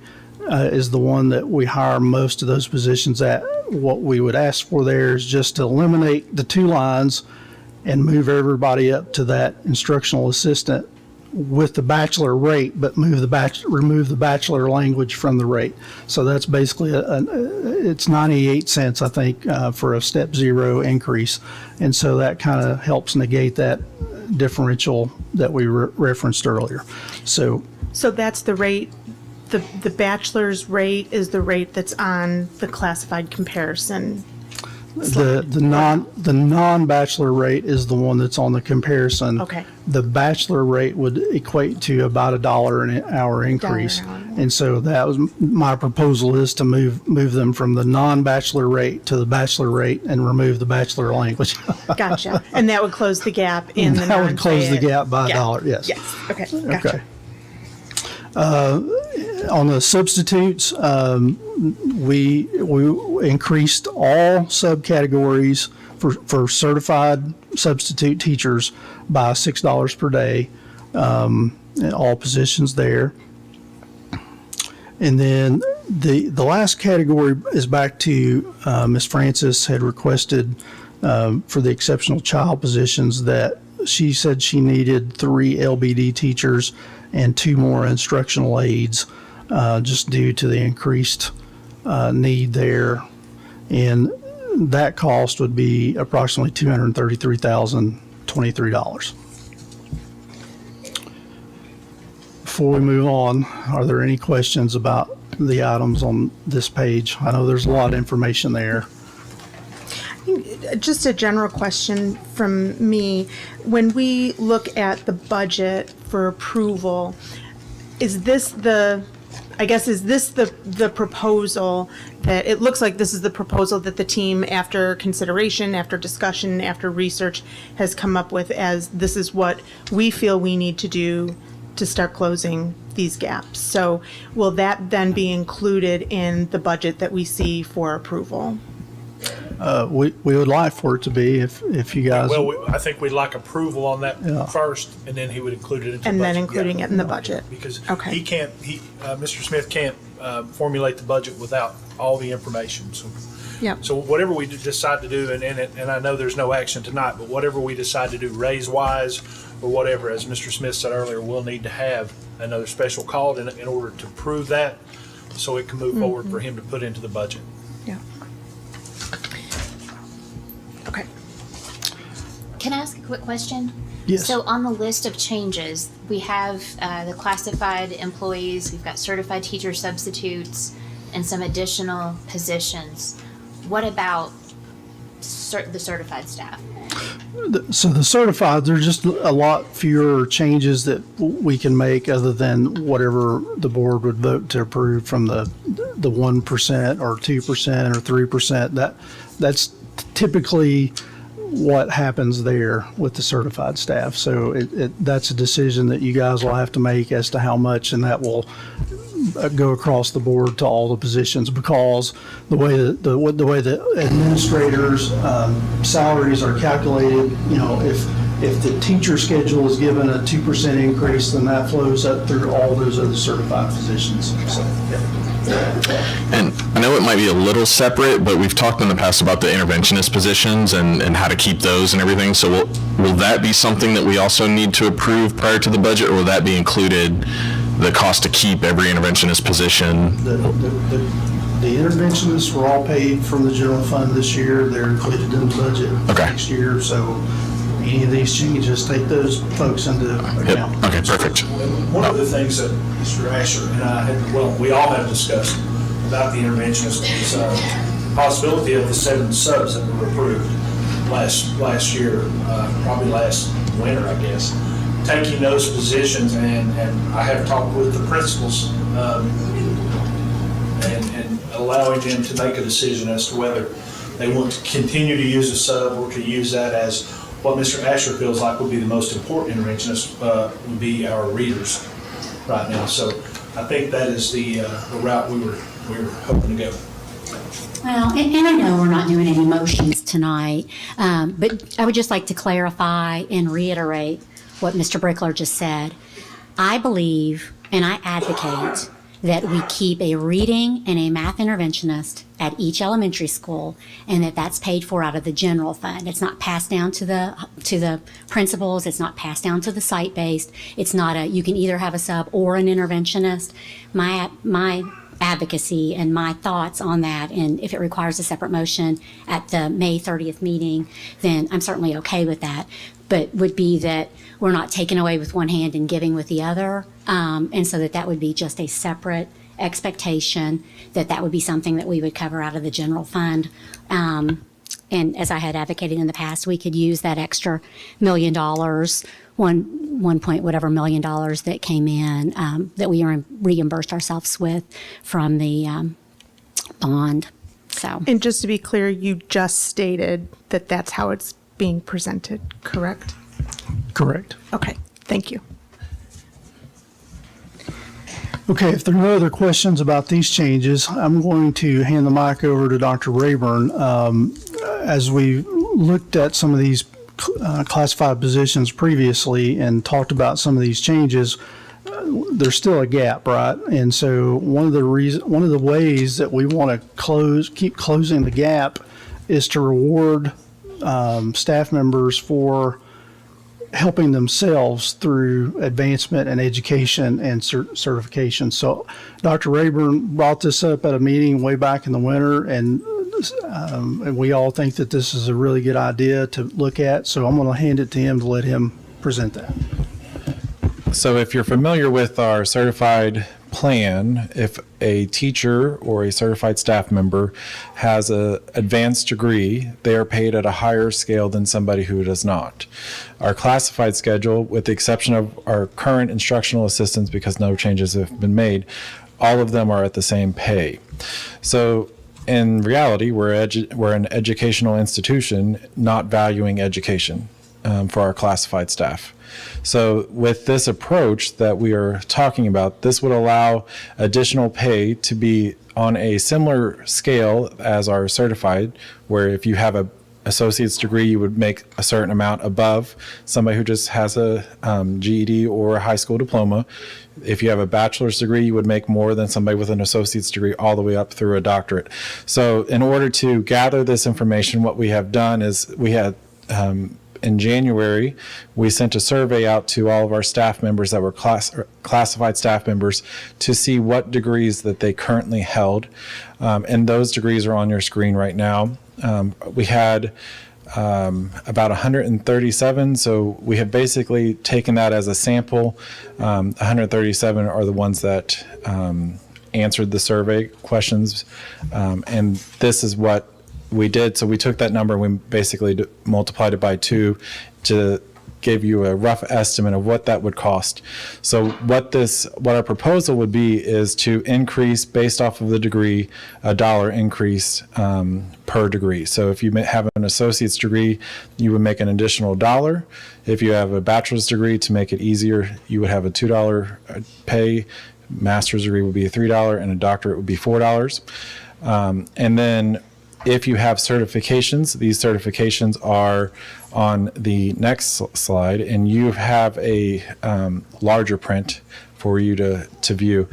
S3: is the one that we hire most of those positions at. What we would ask for there is just to eliminate the two lines and move everybody up to that instructional assistant with the bachelor rate, but remove the bachelor language from the rate. So that's basically it's 98 cents, I think, for a step zero increase. And so that kind of helps negate that differential that we referenced earlier. So
S1: that's the rate, the bachelor's rate is the rate that's on the classified comparison.
S3: the non-bachelor rate is the one that's on the comparison.
S1: Okay.
S3: The bachelor rate would equate to about $1 an hour increase.
S1: $1 an hour.
S3: And so that was my proposal, is to move them from the non-bachelor rate to the bachelor rate and remove the bachelor language.
S1: Gotcha. And that would close the gap in the
S3: That would close the
S1: non-FAED.
S3: gap by
S1: Yeah.
S3: $1, yes.
S1: Yes, okay, gotcha.
S3: Okay. On the substitutes, we increased all subcategories for certified substitute teachers by $6 per day, in all positions there. And then the last category is back to Ms. Francis had requested for the exceptional child positions, that she said she needed 3 LBD teachers and 2 more instructional aides, just due to the increased need there. And that cost would be approximately $233,023. Before we move on, are there any questions about the items on this page? I know there's a lot of information there.
S1: Just a general question from me. When we look at the budget for approval, is this the proposal that, it looks like this is the proposal that the team, after consideration, after discussion, after research, has come up with, as this is what we feel we need to do to start closing these gaps? So will that then be included in the budget that we see for approval?
S3: We would like for it to be, if you guys.
S2: Well, I think we'd like approval on that
S3: Yeah.
S2: first, and then he would include it into the
S1: And then
S2: budget.
S1: including it in the budget?
S2: Because
S1: Okay.
S2: Mr. Smith can't formulate the budget without all the information. So,
S1: Yep.
S2: so whatever we decide to do, and I know there's no action tonight, but whatever we decide to do raise-wise or whatever, as Mr. Smith said earlier, we'll need to have another special call in order to prove that, so it can move forward for him to put into the budget.
S1: Yeah. Okay.
S7: Can I ask a quick question?
S3: Yes.
S7: So on the list of changes, we have the classified employees, we've got certified teacher substitutes, and some additional positions. What about the certified staff?
S3: So the certified, there's just a lot fewer changes that we can make other than whatever the board would vote to approve from the 1% or 2% or 3%. That's typically what happens there with the certified staff. So that's a decision that you guys will have to make as to how much, and that will go across the board to all the positions, because the way the administrators' salaries are calculated, if the teacher schedule is given a 2% increase, then that flows up through all those other certified positions. So, yeah.
S5: And I know it might be a little separate, but we've talked in the past about the interventionist positions and how to keep those and everything. So will that be something that we also need to approve prior to the budget, or will that be included, the cost to keep every interventionist position?
S3: The interventionists were all paid from the general fund this year. They're included in the budget next year. So any of these changes, take those folks into account.
S5: Yep. Okay, perfect.
S2: One of the things that Mr. Asher and I we all have discussed about the interventionist is possibility of the 7 subs that were approved last year, probably last winter, I guess. Taking those positions, and I have talked with the principals and allowing them to make a decision as to whether they want to continue to use a sub or to use that as what Mr. Asher feels like would be the most important interventionist would be our readers right now. So I think that is the route we were hoping to go.
S4: Well, and I know we're not doing any motions tonight, but I would just like to clarify and reiterate what Mr. Brickler just said. I believe and I advocate that we keep a reading and a math interventionist at each elementary school, and that's paid for out of the general fund. It's not passed down to the principals. It's not passed down to the site-based. It's not you can either have a sub or an interventionist. My advocacy and my thoughts on that, and if it requires a separate motion at the May 30th meeting, then I'm certainly okay with that. But would be that we're not taking away with one hand and giving with the other, and so that would be just a separate expectation that would be something that we would cover out of the general fund. And as I had advocated in the past, we could use that extra $1 million, one point whatever $1 million that came in, that we reimbursed ourselves with from the bond. So.
S1: And just to be clear, you just stated that that's how it's being presented, correct?
S3: Correct.
S1: Okay, thank you.
S3: Okay, if there are no other questions about these changes, I'm going to hand the mic over to Dr. Rayburn. As we looked at some of these classified positions previously and talked about some of these changes, there's still a gap, right? And so one of the ways that we want to keep closing the gap is to reward staff members for helping themselves through advancement and education and certification. So Dr. Rayburn brought this up at a meeting way back in the winter, and we all think that this is a really good idea to look at. So I'm going to hand it to him to let him present that.
S6: So if you're familiar with our certified plan, if a teacher or a certified staff member has an advanced degree, they are paid at a higher scale than somebody who does not. Our classified schedule, with the exception of our current instructional assistants, because no changes have been made, all of them are at the same pay. So in reality, we're an educational institution not valuing education for our classified staff. So with this approach that we are talking about, this would allow additional pay to be on a similar scale as our certified, where if you have associate's degree, you would make a certain amount above somebody who just has a GED or a high school diploma. If you have a bachelor's degree, you would make more than somebody with an associate's degree all the way up through a doctorate. So in order to gather this information, what we have done is we had in January, we sent a survey out to all of our staff members that were classified staff members to see what degrees that they currently held. And those degrees are on your screen right now. We had about 137, so we have basically taken that as a sample. 137 are the ones that answered the survey questions, and this is what we did. So we took that number and we basically multiplied it by 2 to give you a rough estimate of what that would cost. So what our proposal would be is to increase, based off of the degree, a dollar increase per degree. So if you have an associate's degree, you would make an additional $1. If you have a bachelor's degree, to make it easier, you would have a $2 pay. Master's degree would be a $3, and a doctorate would be $4. And then if you have certifications, these certifications are on the next slide, and you have a larger print for you to view.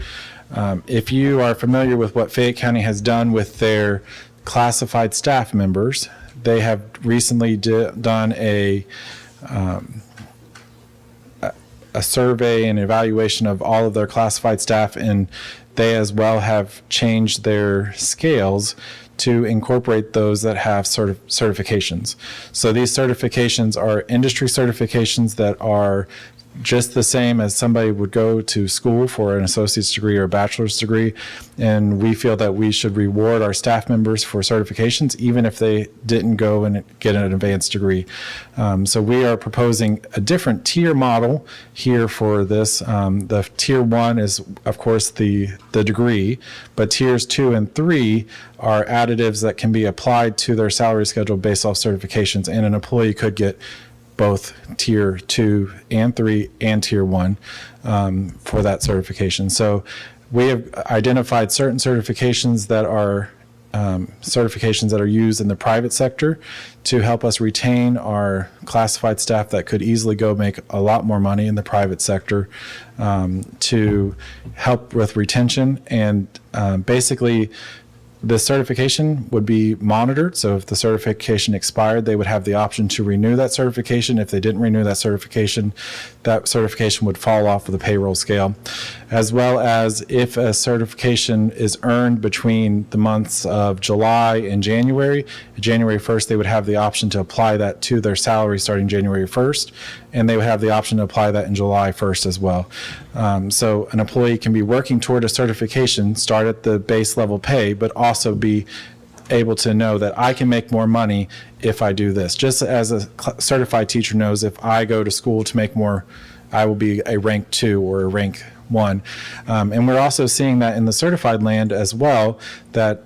S6: If you are familiar with what Fayette County has done with their classified staff members, they have recently done a survey and evaluation of all of their classified staff, and they as well have changed their scales to incorporate those that have certifications. So these certifications are industry certifications that are just the same as somebody would go to school for an associate's degree or a bachelor's degree. And we feel that we should reward our staff members for certifications, even if they didn't go and get an advanced degree. So we are proposing a different tier model here for this. The tier 1 is, of course, the degree, but tiers 2 and 3 are additives that can be applied to their salary schedule based off certifications, and an employee could get both tier 2 and 3 and tier 1 for that certification. So we have identified certain certifications that are used in the private sector to help us retain our classified staff that could easily go make a lot more money in the private sector, to help with retention. And basically, the certification would be monitored. So if the certification expired, they would have the option to renew that certification. If they didn't renew that certification would fall off of the payroll scale. As well as if a certification is earned between the months of July and January 1st, they would have the option to apply that to their salary starting January 1st, and they would have the option to apply that in July 1st as well. So an employee can be working toward a certification, start at the base level pay, but also be able to know that I can make more money if I do this. Just as a certified teacher knows, if I go to school to make more, I will be a rank 2 or a rank 1. And we're also seeing that in the certified land as well, that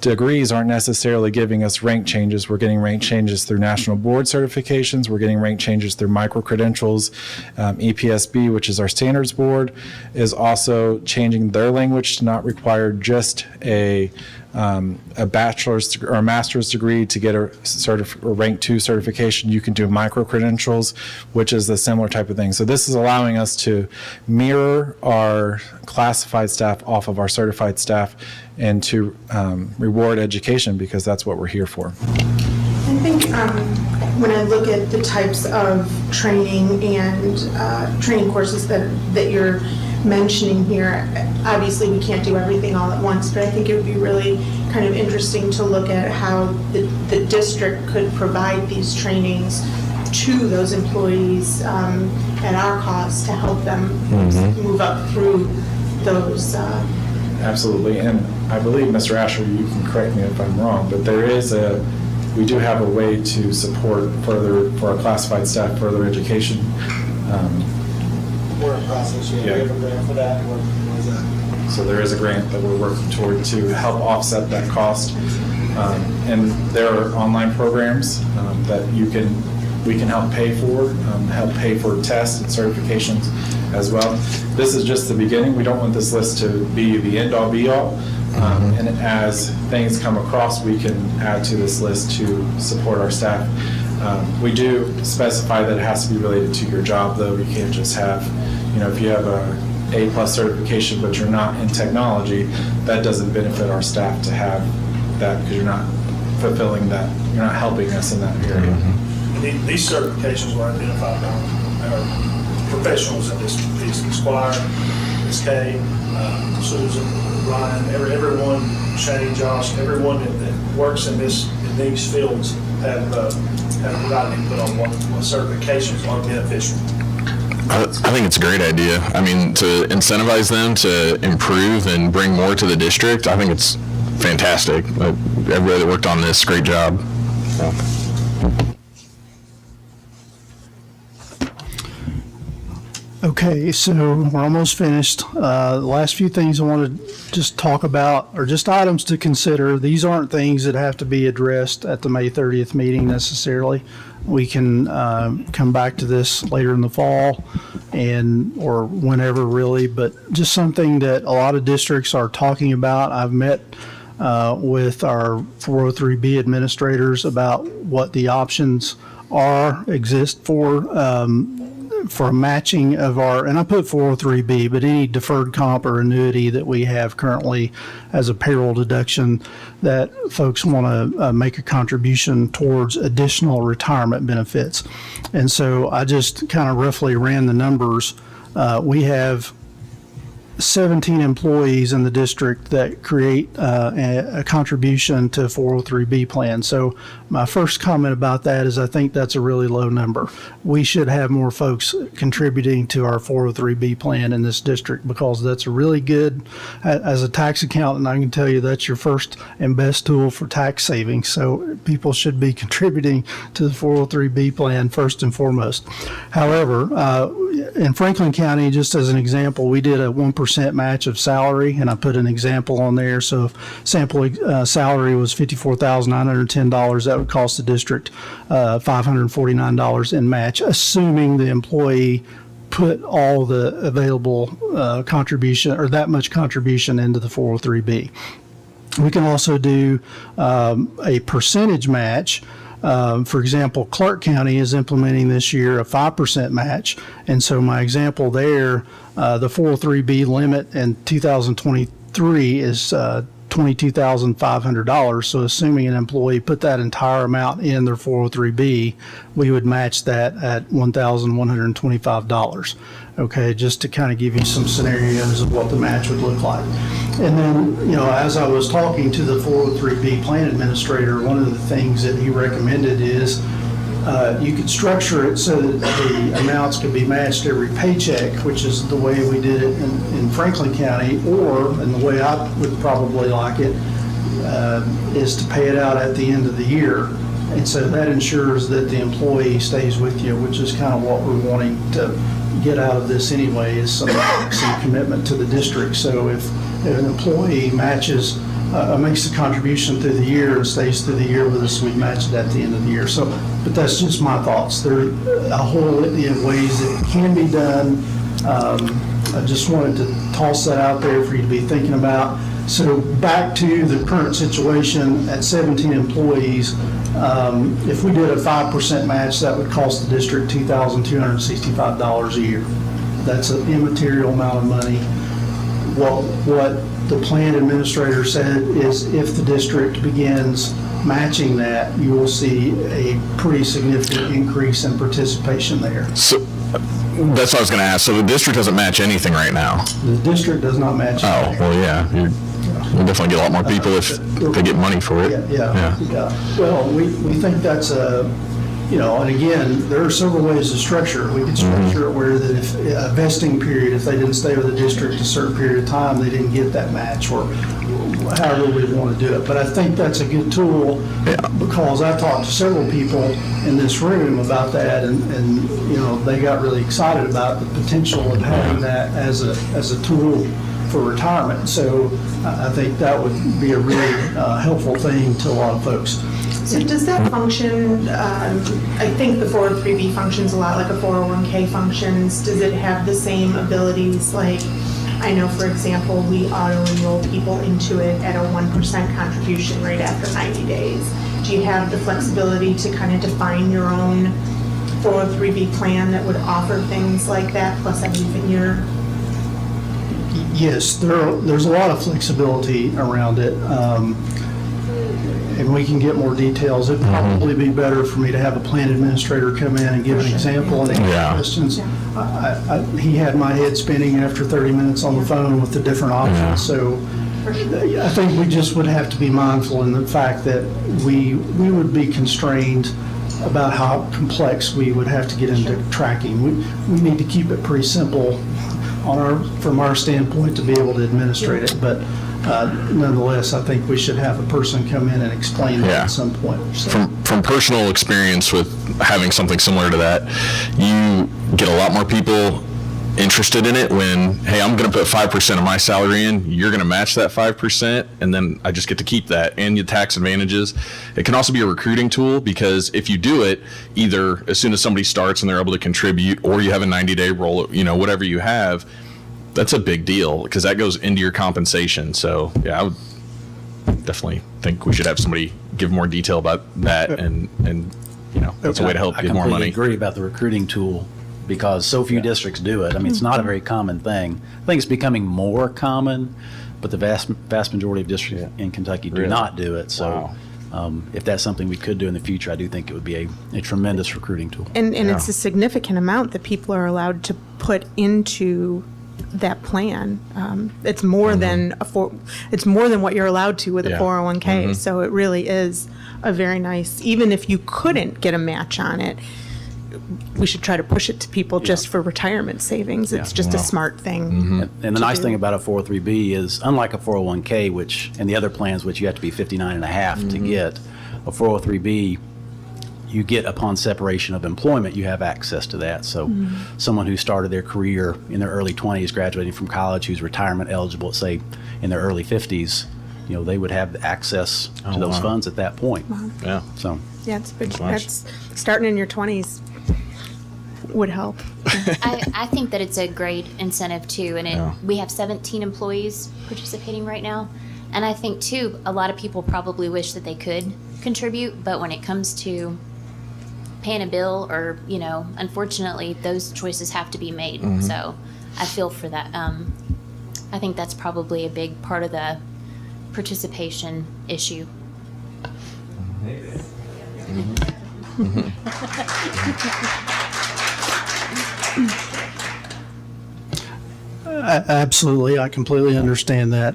S6: degrees aren't necessarily giving us rank changes. We're getting rank changes through national board certifications. We're getting rank changes through micro-credentials. EPSB, which is our standards board, is also changing their language to not require just a bachelor's or a master's degree to get a rank 2 certification. You can do micro-credentials, which is a similar type of thing. So this is allowing us to mirror our classified staff off of our certified staff and to reward education, because that's what we're here for.
S1: I think when I look at the types of training and training courses that you're mentioning here, obviously we can't do everything all at once, but I think it would be really kind of interesting to look at how the district could provide these trainings to those employees at our cost to help them move up through those.
S6: Absolutely, and I believe, Mr. Asher, you can correct me if I'm wrong, but we do have a way to support further, for our classified staff, further education.
S8: We're in process, we have a grant for that. What is that?
S6: So there is a grant that we're working toward to help offset that cost. And there are online programs that we can help pay for tests and certifications as well. This is just the beginning. We don't want this list to be the end-all be-all. And as things come across, we can add to this list to support our staff. We do specify that it has to be related to your job, though. You can't just have, if you have a A+ certification, but you're not in technology, that doesn't benefit our staff to have that because you're not fulfilling that, you're not helping us in that area.
S2: These certifications were identified by our professionals in this piece, Squire, Ms. Kay, Susan, Ryan, everyone, Shane, Josh, everyone that works in these fields have provided input on what certifications are beneficial.
S5: I think it's a great idea. I mean, to incentivize them to improve and bring more to the district, I think it's fantastic. Everybody that worked on this, great job.
S3: Okay, so we're almost finished. The last few things I want to just talk about are just items to consider. These aren't things that have to be addressed at the May 30th meeting necessarily. We can come back to this later in the fall or whenever really, but just something that a lot of districts are talking about. I've met with our 403B administrators about what the options exist for matching of our, and I put 403B, but any deferred comp or annuity that we have currently as a payroll deduction that folks want to make a contribution towards additional retirement benefits. And so I just kind of roughly ran the numbers. We have 17 employees in the district that create a contribution to 403B plan. So my first comment about that is I think that's a really low number. We should have more folks contributing to our 403B plan in this district because that's a really good, as a tax accountant, I can tell you that's your first and best tool for tax savings. So people should be contributing to the 403B plan first and foremost. However, in Franklin County, just as an example, we did a 1% match of salary, and I put an example on there. So if sample salary was $54,910, that would cost the district $549 in match, assuming the employee put all the available contribution or that much contribution into the 403B. We can also do a percentage match. For example, Clark County is implementing this year a 5% match. And so my example there, the 403B limit in 2023 is $22,500. So assuming an employee put that entire amount in their 403B, we would match that at $1,125. Okay, just to kind of give you some scenarios of what the match would look like. And then, as I was talking to the 403B plan administrator, one of the things that he recommended is you could structure it so that the amounts could be matched every paycheck, which is the way we did it in Franklin County, and the way I would probably like it is to pay it out at the end of the year. And so that ensures that the employee stays with you, which is kind of what we're wanting to get out of this anyway, is some commitment to the district. So if an employee matches, makes a contribution through the year and stays through the year with us, we match it at the end of the year. So, but that's just my thoughts. There are a whole litany of ways that it can be done. I just wanted to toss that out there for you to be thinking about. So back to the current situation at 17 employees, if we did a 5% match, that would cost the district $2,265 a year. That's an immaterial amount of money. What the plan administrator said is if the district begins matching that, you will see a pretty significant increase in participation there.
S5: So that's what I was going to ask. So the district doesn't match anything right now?
S3: The district does not match.
S5: Oh, well, yeah. You'll definitely get a lot more people if they get money for it.
S3: Yeah. Well, we think that's and again, there are several ways to structure it. We could structure it where that if a vesting period, if they didn't stay with the district a certain period of time, they didn't get that match, or however we want to do it. But I think that's a good tool because I talked to several people in this room about that, and they got really excited about the potential of having that as a tool for retirement. So I think that would be a really helpful thing to a lot of folks.
S1: So does that function, I think the 403B functions a lot like a 401k functions. Does it have the same abilities like I know, for example, we auto-enroll people into it at a 1% contribution rate after 90 days. Do you have the flexibility to kind of define your own 403B plan that would offer things like that, plus an even year?
S3: Yes, there's a lot of flexibility around it, and we can get more details. It'd probably be better for me to have a plan administrator come in and give an example and answer
S5: Yeah.
S3: questions. He had my head spinning after 30 minutes on the phone with the different options, so I think we just would have to be mindful in the fact that we would be constrained about how complex we would have to get into tracking. We need to keep it pretty simple from our standpoint to be able to administrate it, but nonetheless, I think we should have a person come in and explain that
S5: Yeah.
S3: at some point. So,
S5: From personal experience with having something similar to that, you get a lot more people interested in it when, hey, I'm going to put 5% of my salary in, you're going to match that 5%, and then I just get to keep that and the tax advantages. It can also be a recruiting tool, because if you do it either as soon as somebody starts and they're able to contribute, or you have a 90-day roll, whatever you have, that's a big deal, because that goes into your compensation. So yeah, I would definitely think we should have somebody give more detail about that, and that's a way to help get more
S9: I
S5: money.
S9: completely agree about the recruiting tool, because so few districts do it. I mean, it's not a very common thing. I think it's becoming more common, but the vast majority of districts in Kentucky do
S5: Really?
S9: not do it. So if that's something we could do in the future, I do think it would be a tremendous recruiting tool.
S1: And it's a significant amount that people are allowed to put into that plan. It's more than it's more than what you're allowed to with a
S5: Yeah.
S1: 401k. So it really is a very nice, even if you couldn't get a match on it, we should try to push it to people just for retirement savings. It's just a smart thing.
S9: And the nice
S1: do.
S9: thing about a 403B is, unlike a 401k, and the other plans, which you have to be 59 and a half to get, a 403B, you get upon separation of employment, you have access to that. So someone who started their career in their early 20s, graduating from college, who's retirement eligible, let's say in their early 50s, they would have access to those funds at that point.
S5: Yeah.
S9: So
S1: Yeah, it's big.
S5: nice.
S1: That's starting in your 20s would help.
S7: I think that it's a great incentive too, and we have 17 employees participating right now, and I think too a lot of people probably wish that they could contribute, but when it comes to paying a bill, or unfortunately those choices have to be made. So I feel for that. I think that's probably a big part of the participation issue.
S3: absolutely, I completely understand that.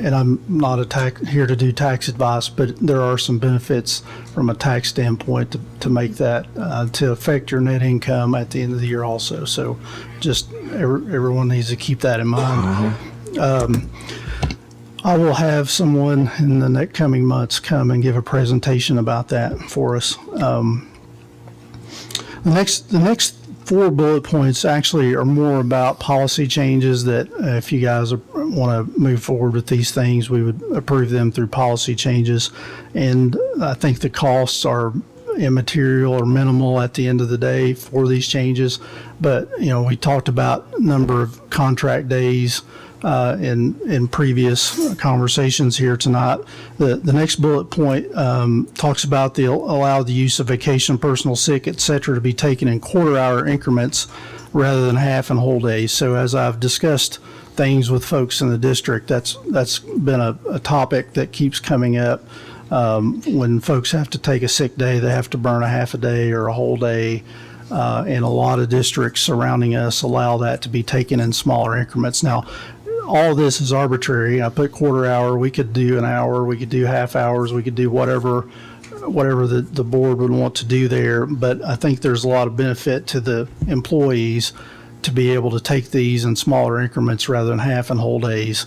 S3: And I'm not here to do tax advice, but there are some benefits from a tax standpoint to make that, to affect your net income at the end of the year also. So just everyone needs to keep that in mind. I will have someone in the next coming months come and give a presentation about that for us. The next 4 bullet points actually are more about policy changes that if you guys want to move forward with these things, we would approve them through policy changes. And I think the costs are immaterial or minimal at the end of the day for these changes. But, we talked about number of contract days in previous conversations here tonight. The next bullet point talks about allow the use of vacation, personal sick, et cetera, to be taken in quarter-hour increments rather than half and whole days. So as I've discussed things with folks in the district, that's been a topic that keeps coming up. When folks have to take a sick day, they have to burn a half a day or a whole day. And a lot of districts surrounding us allow that to be taken in smaller increments. Now, all this is arbitrary. I put quarter hour, we could do an hour, we could do half hours, we could do whatever the board would want to do there. But I think there's a lot of benefit to the employees to be able to take these in smaller increments rather than half and whole days.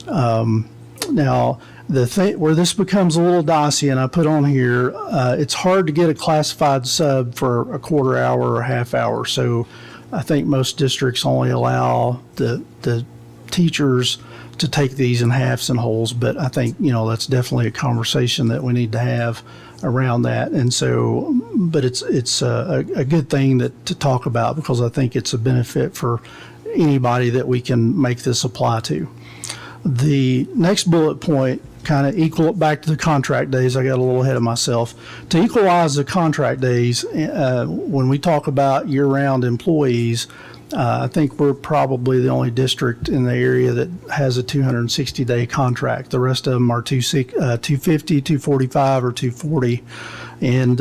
S3: Now, the thing where this becomes a little dicey, and I put on here, it's hard to get a classified sub for a quarter hour or a half hour. So I think most districts only allow the teachers to take these in halves and wholes, but I think, that's definitely a conversation that we need to have around that. And so, but it's a good thing to talk about, because I think it's a benefit for anybody that we can make this apply to. The next bullet point, kind of equal it back to the contract days. I got a little ahead of myself. To equalize the contract days, when we talk about year-round employees, I think we're probably the only district in the area that has a 260-day contract. The rest of them are 250, 245, or 240, and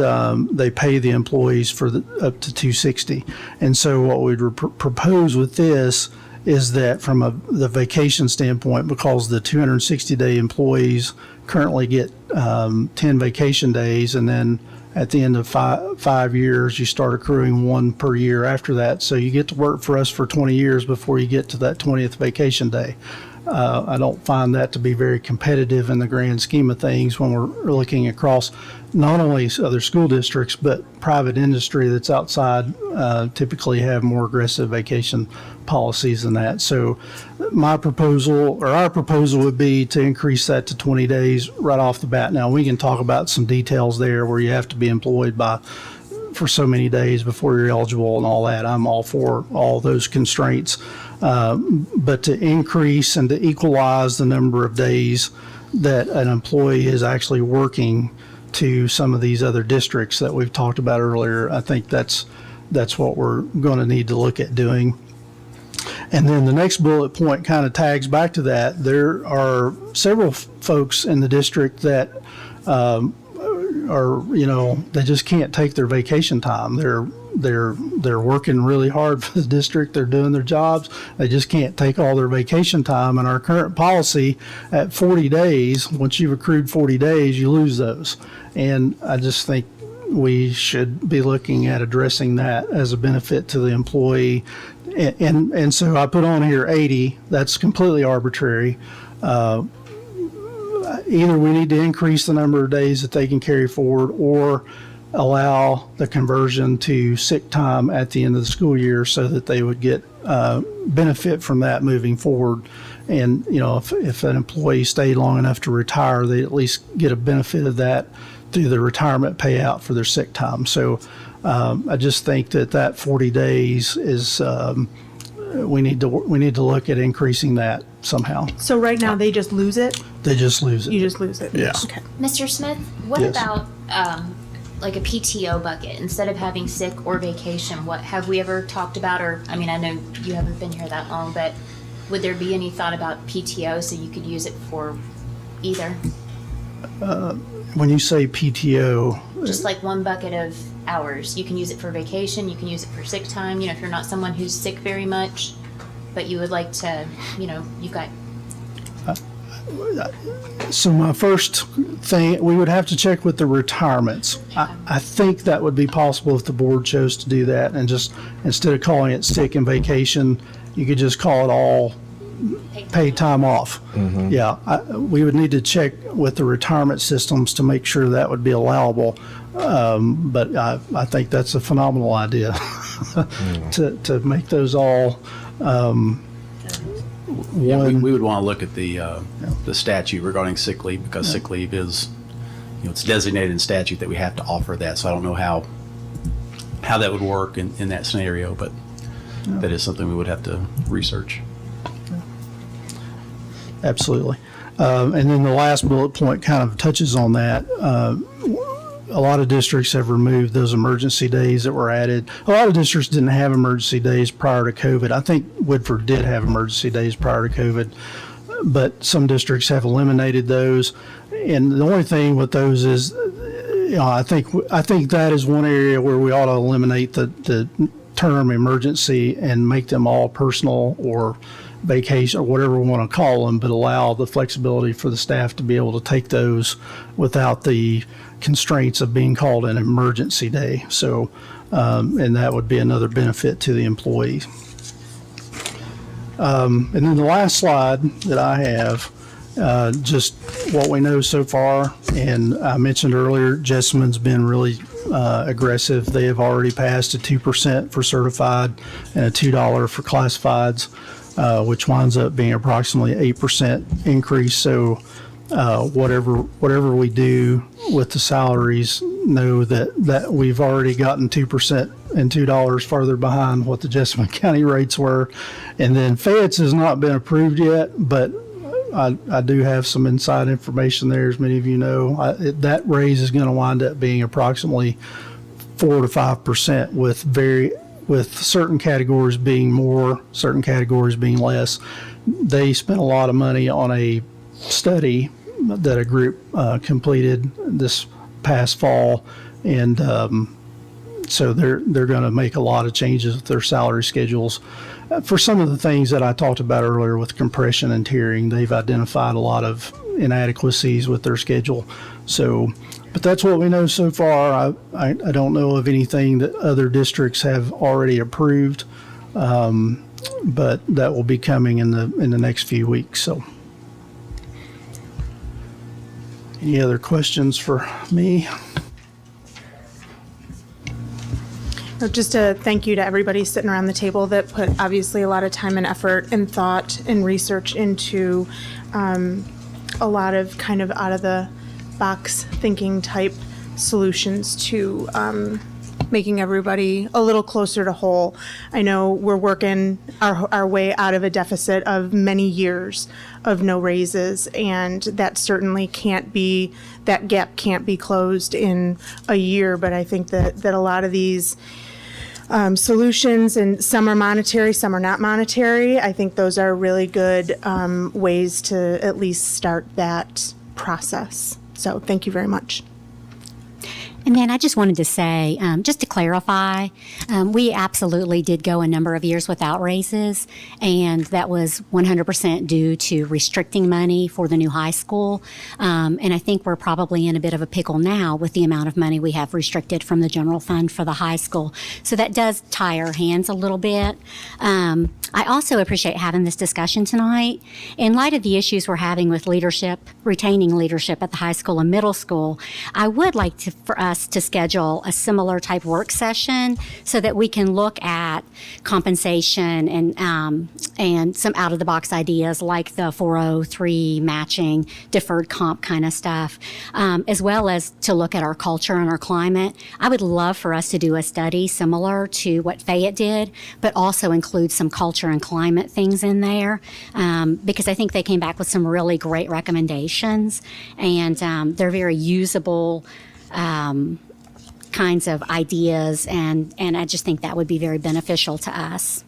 S3: they pay the employees for up to 260. And so what we'd propose with this is that from the vacation standpoint, because the 260-day employees currently get 10 vacation days, and then at the end of 5 years, you start accruing one per year after that. So you get to work for us for 20 years before you get to that 20th vacation day. I don't find that to be very competitive in the grand scheme of things when we're looking across not only other school districts, but private industry that's outside typically have more aggressive vacation policies than that. So my proposal, or our proposal, would be to increase that to 20 days right off the bat. Now, we can talk about some details there where you have to be employed for so many days before you're eligible and all that. I'm all for all those constraints. But to increase and to equalize the number of days that an employee is actually working to some of these other districts that we've talked about earlier, I think that's what we're going to need to look at doing. And then the next bullet point kind of tags back to that. There are several folks in the district that are, they just can't take their vacation time. They're working really hard for the district. They're doing their jobs. They just can't take all their vacation time. And our current policy at 40 days, once you've accrued 40 days, you lose those. And I just think we should be looking at addressing that as a benefit to the employee. And so I put on here 80. That's completely arbitrary. Either we need to increase the number of days that they can carry forward, or allow the conversion to sick time at the end of the school year so that they would get benefit from that moving forward. And, if an employee stayed long enough to retire, they at least get a benefit of that through the retirement payout for their sick time. So I just think that 40 days is, we need to look at increasing that somehow.
S1: So right now, they just lose it?
S3: They just lose it.
S1: You just lose it?
S3: Yeah.
S1: Okay.
S7: Mr. Smith, what
S3: Yes.
S7: about like a PTO bucket instead of having sick or vacation? What have we ever talked about? Or I mean, I know you haven't been here that long, but would there be any thought about PTO so you could use it for either?
S3: When you say PTO,
S7: Just like one bucket of hours. You can use it for vacation, you can use it for sick time. If you're not someone who's sick very much, but you would like to, you've got.
S3: so my first thing, we would have to check with the retirements. I think that would be possible if the board chose to do that, and just instead of calling it sick and vacation, you could just call it all paid time off. Yeah, we would need to check with the retirement systems to make sure that would be allowable. But I think that's a phenomenal idea to make those all
S9: Yeah,
S3: one.
S9: we would want to look at the statute regarding sick leave, because sick leave is, it's designated in statute that we have to offer that. So I don't know how that would work in that scenario, but that is something we would have to research.
S3: Absolutely. And then the last bullet point kind of touches on that. A lot of districts have removed those emergency days that were added. A lot of districts didn't have emergency days prior to COVID. I think Woodford did have emergency days prior to COVID, but some districts have eliminated those. And the only thing with those is, I think that is one area where we ought to eliminate the term emergency and make them all personal or vacation or whatever we want to call them, but allow the flexibility for the staff to be able to take those without the constraints of being called an emergency day. So, and that would be another benefit to the employee. And then the last slide that I have, just what we know so far. And I mentioned earlier, Jessamyn's been really aggressive. They have already passed a 2% for certified and a $2 for classifieds, which winds up being approximately 8% increase. So whatever we do with the salaries, know that we've already gotten 2% and $2 further behind what the Jessamine County rates were. And then Fayette's has not been approved yet, but I do have some inside information there, as many of you know. That raise is going to wind up being approximately 4 to 5%, with certain categories being more, certain categories being less. They spent a lot of money on a study that a group completed this past fall, and so they're going to make a lot of changes with their salary schedules. For some of the things that I talked about earlier with compression and tiering, they've identified a lot of inadequacies with their schedule. So, but that's what we know so far. I don't know of anything that other districts have already approved, but that will be coming in the next few weeks. So, any other questions for me?
S1: Just a thank you to everybody sitting around the table that put obviously a lot of time and effort and thought and research into a lot of kind of out of the box thinking type solutions to making everybody a little closer to whole. I know we're working our way out of a deficit of many years of no raises, and that certainly that gap can't be closed in a year, but I think that a lot of these solutions, and some are monetary, some are not monetary, I think those are really good ways to at least start that process. So thank you very much.
S4: And then I just wanted to say, just to clarify, we absolutely did go a number of years without raises, and that was 100% due to restricting money for the new high school. And I think we're probably in a bit of a pickle now with the amount of money we have restricted from the general fund for the high school. So that does tie our hands a little bit. I also appreciate having this discussion tonight. In light of the issues we're having with leadership, retaining leadership at the high school and middle school, I would like for us to schedule a similar type work session so that we can look at compensation and some out of the box ideas like the 403 matching, deferred comp kind of stuff, as well as to look at our culture and our climate. I would love for us to do a study similar to what Fayette did, but also include some culture and climate things in there, because I think they came back with some really great recommendations, and they're very usable kinds of ideas, and I just think that would be very beneficial to us.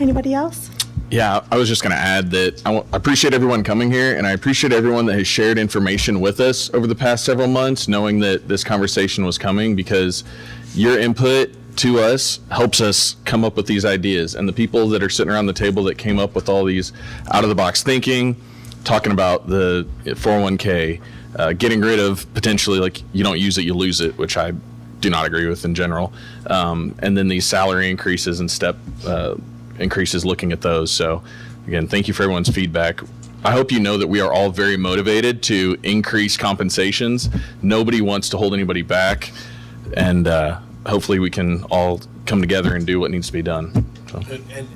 S1: Anybody else?
S5: Yeah, I was just going to add that I appreciate everyone coming here, and I appreciate everyone that has shared information with us over the past several months, knowing that this conversation was coming, because your input to us helps us come up with these ideas. And the people that are sitting around the table that came up with all these out-of-the-box thinking, talking about the 401k, getting rid of potentially, like, you don't use it, you lose it, which I do not agree with in general. And then these salary increases and step increases, looking at those. So again, thank you for everyone's feedback. I hope you know that we are all very motivated to increase compensations. Nobody wants to hold anybody back. And hopefully we can all come together and do what needs to be done. So.
S2: And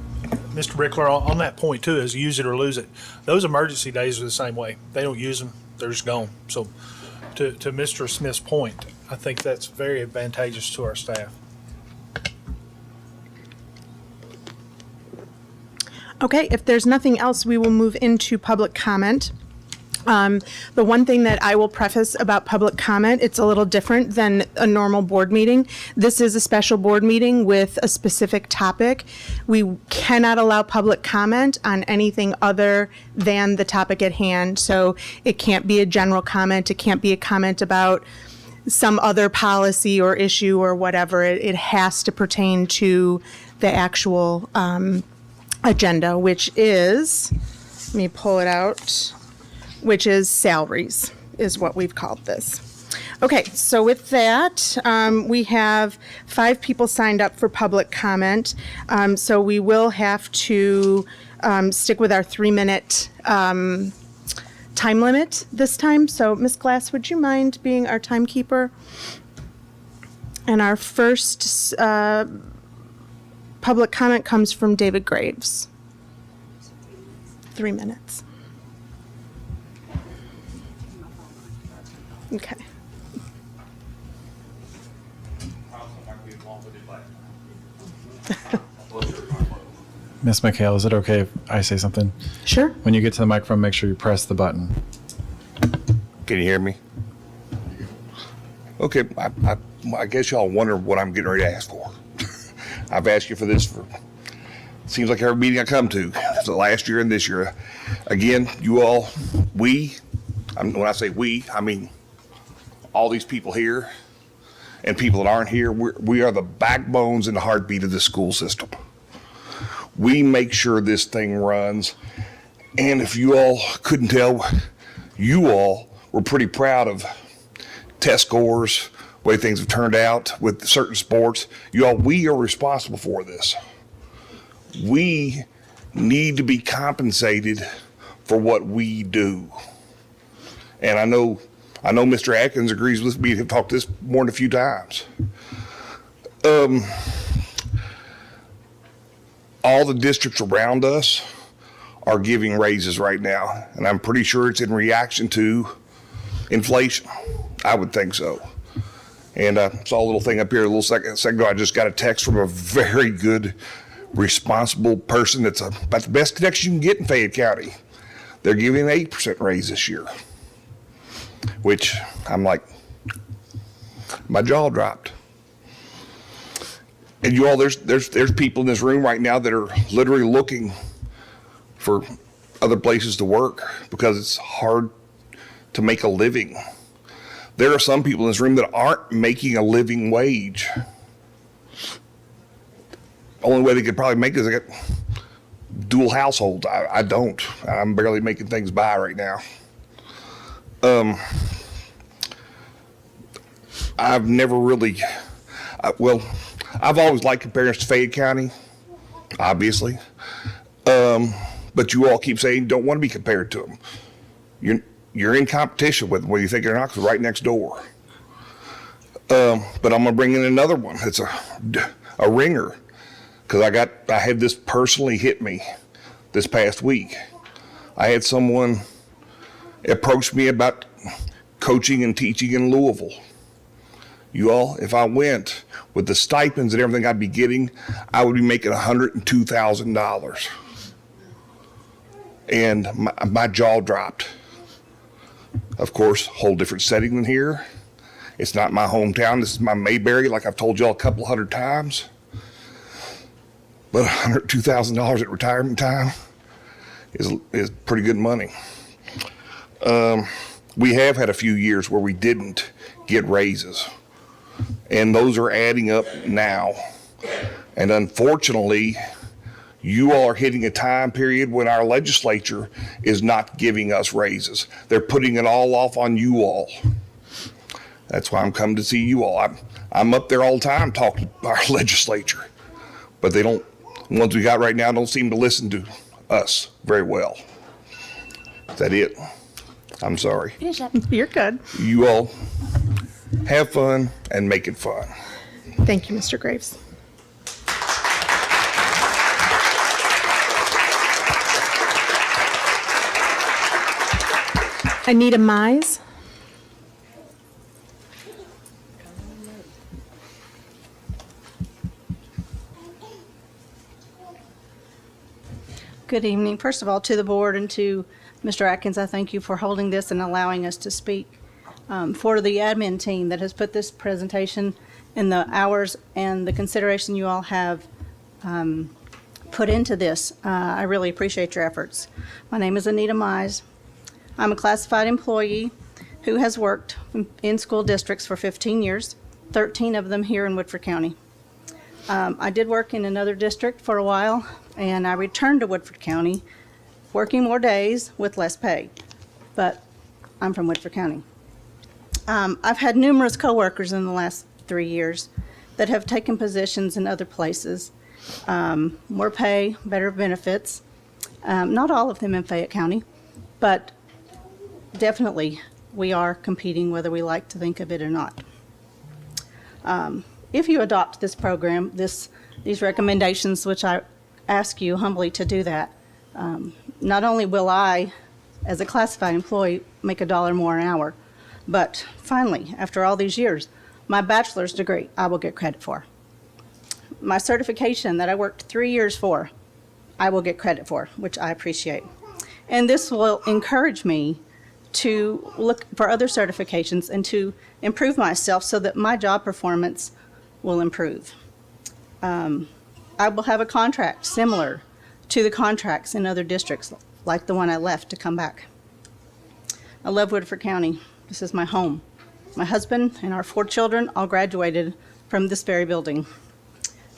S2: Mr. Brickler, on that point too, is use it or lose it. Those emergency days are the same way. They don't use them, they're just gone. So to Mr. Smith's point, I think that's very advantageous to our staff.
S1: Okay, if there's nothing else, we will move into public comment. The one thing that I will preface about public comment, it's a little different than a normal board meeting. This is a special board meeting with a specific topic. We cannot allow public comment on anything other than the topic at hand. So it can't be a general comment. It can't be a comment about some other policy or issue or whatever. It has to pertain to the actual agenda, which is, let me pull it out, which is salaries, is what we've called this. Okay, so with that, we have 5 people signed up for public comment. So we will have to stick with our 3-minute time limit this time. So Ms. Glass, would you mind being our timekeeper? And our first public comment comes from David Graves. 3 minutes. Okay.
S6: Ms. McHale, is it okay if I say something?
S1: Sure.
S6: When you get to the microphone, make sure you press the button.
S10: Can you hear me? Okay, I guess y'all wonder what I'm getting ready to ask for. I've asked you for this for, seems like every meeting I come to, the last year and this year. Again, you all, when I say we, I mean all these people here and people that aren't here, we are the backbones and the heartbeat of the school system. We make sure this thing runs. And if you all couldn't tell, you all were pretty proud of test scores, the way things have turned out with certain sports. You all, we are responsible for this. We need to be compensated for what we do. And I know Mr. Atkins agrees with me. I've talked this more than a few times. All the districts around us are giving raises right now, and I'm pretty sure it's in reaction to inflation. I would think so. And saw a little thing up here a little second ago. I just got a text from a very good, responsible person that's about the best connection you can get in Fayette County. They're giving an 8% raise this year, which I'm like, my jaw dropped. And you all, there's people in this room right now that are literally looking for other places to work because it's hard to make a living. There are some people in this room that aren't making a living wage. Only way they could probably make it is they got dual households. I don't. I'm barely making things by right now. I've never really, I've always liked comparisons to Fayette County, obviously. But you all keep saying you don't want to be compared to them. You're in competition with them, whether you think they're not, because right next door. But I'm going to bring in another one. It's a ringer, because I had this personally hit me this past week. I had someone approach me about coaching and teaching in Louisville. You all, if I went with the stipends and everything I'd be getting, I would be making $102,000. And my jaw dropped. Of course, whole different setting than here. It's not my hometown. This is my Mayberry, like I've told y'all a couple hundred times. But $102,000 at retirement time is pretty good money. We have had a few years where we didn't get raises, and those are adding up now. And unfortunately, you all are hitting a time period when our legislature is not giving us raises. They're putting it all off on you all. That's why I'm coming to see you all. I'm up there all the time talking to our legislature, but they don't, the ones we got right now don't seem to listen to us very well. Is that it? I'm sorry.
S1: You're good.
S10: You all have fun and make it fun.
S1: Thank you, Mr. Graves. Anita Mize.
S11: Good evening. First of all, to the board and to Mr. Atkins, I thank you for holding this and allowing us to speak. For the admin team that has put this presentation in the hours and the consideration you all have put into this, I really appreciate your efforts. My name is Anita Mize. I'm a classified employee who has worked in school districts for 15 years, 13 of them here in Woodford County. I did work in another district for a while, and I returned to Woodford County, working more days with less pay, but I'm from Woodford County. I've had numerous coworkers in the last 3 years that have taken positions in other places, more pay, better benefits, not all of them in Fayette County, but definitely we are competing whether we like to think of it or not. If you adopt this program, these recommendations, which I ask you humbly to do that, not only will I, as a classified employee, make $1 more an hour, but finally, after all these years, my bachelor's degree I will get credit for. My certification that I worked 3 years for, I will get credit for, which I appreciate. And this will encourage me to look for other certifications and to improve myself so that my job performance will improve. I will have a contract similar to the contracts in other districts, like the one I left to come back. I love Woodford County. This is my home. My husband and our 4 children all graduated from this very building.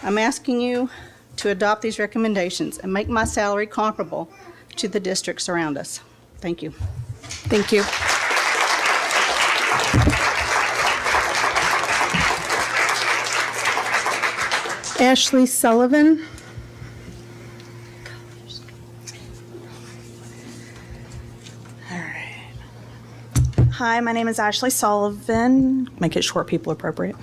S11: I'm asking you to adopt these recommendations and make my salary comparable to the districts around us. Thank you.
S1: Thank you. Ashley Sullivan.
S12: Hi, my name is Ashley Sullivan. Make it short, people appropriate.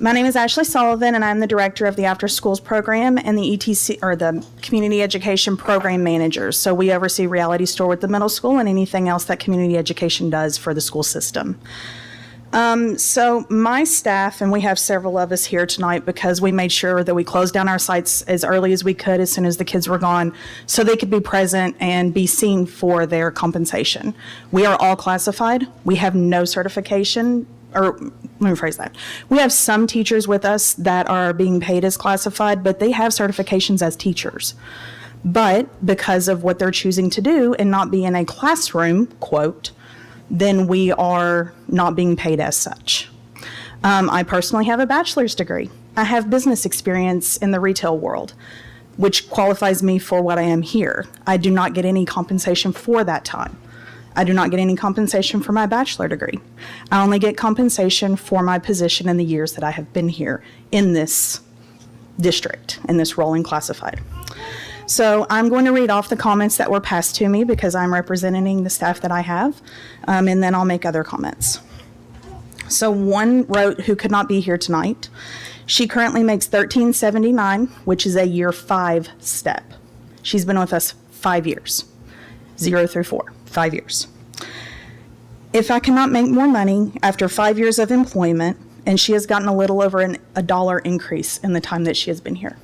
S12: My name is Ashley Sullivan, and I'm the director of the After Schools Program and the ETC, or the Community Education Program Manager. So we oversee Reality Store with the middle school and anything else that community education does for the school system. So my staff, and we have several of us here tonight because we made sure that we closed down our sites as early as we could as soon as the kids were gone so they could be present and be seen for their compensation. We are all classified. We have no certification, or let me rephrase that. We have some teachers with us that are being paid as classified, but they have certifications as teachers. But because of what they're choosing to do and not be in a classroom, quote, then we are not being paid as such. I personally have a bachelor's degree. I have business experience in the retail world, which qualifies me for what I am here. I do not get any compensation for that time. I do not get any compensation for my bachelor degree. I only get compensation for my position in the years that I have been here in this district, in this role in classified. So I'm going to read off the comments that were passed to me because I'm representing the staff that I have, and then I'll make other comments. So one wrote, who could not be here tonight. She currently makes $13.79, which is a year 5 step. She's been with us 5 years, 0 through 4, 5 years. If I cannot make more money after 5 years of employment, and she has gotten a little over a dollar increase in the time that she has been here.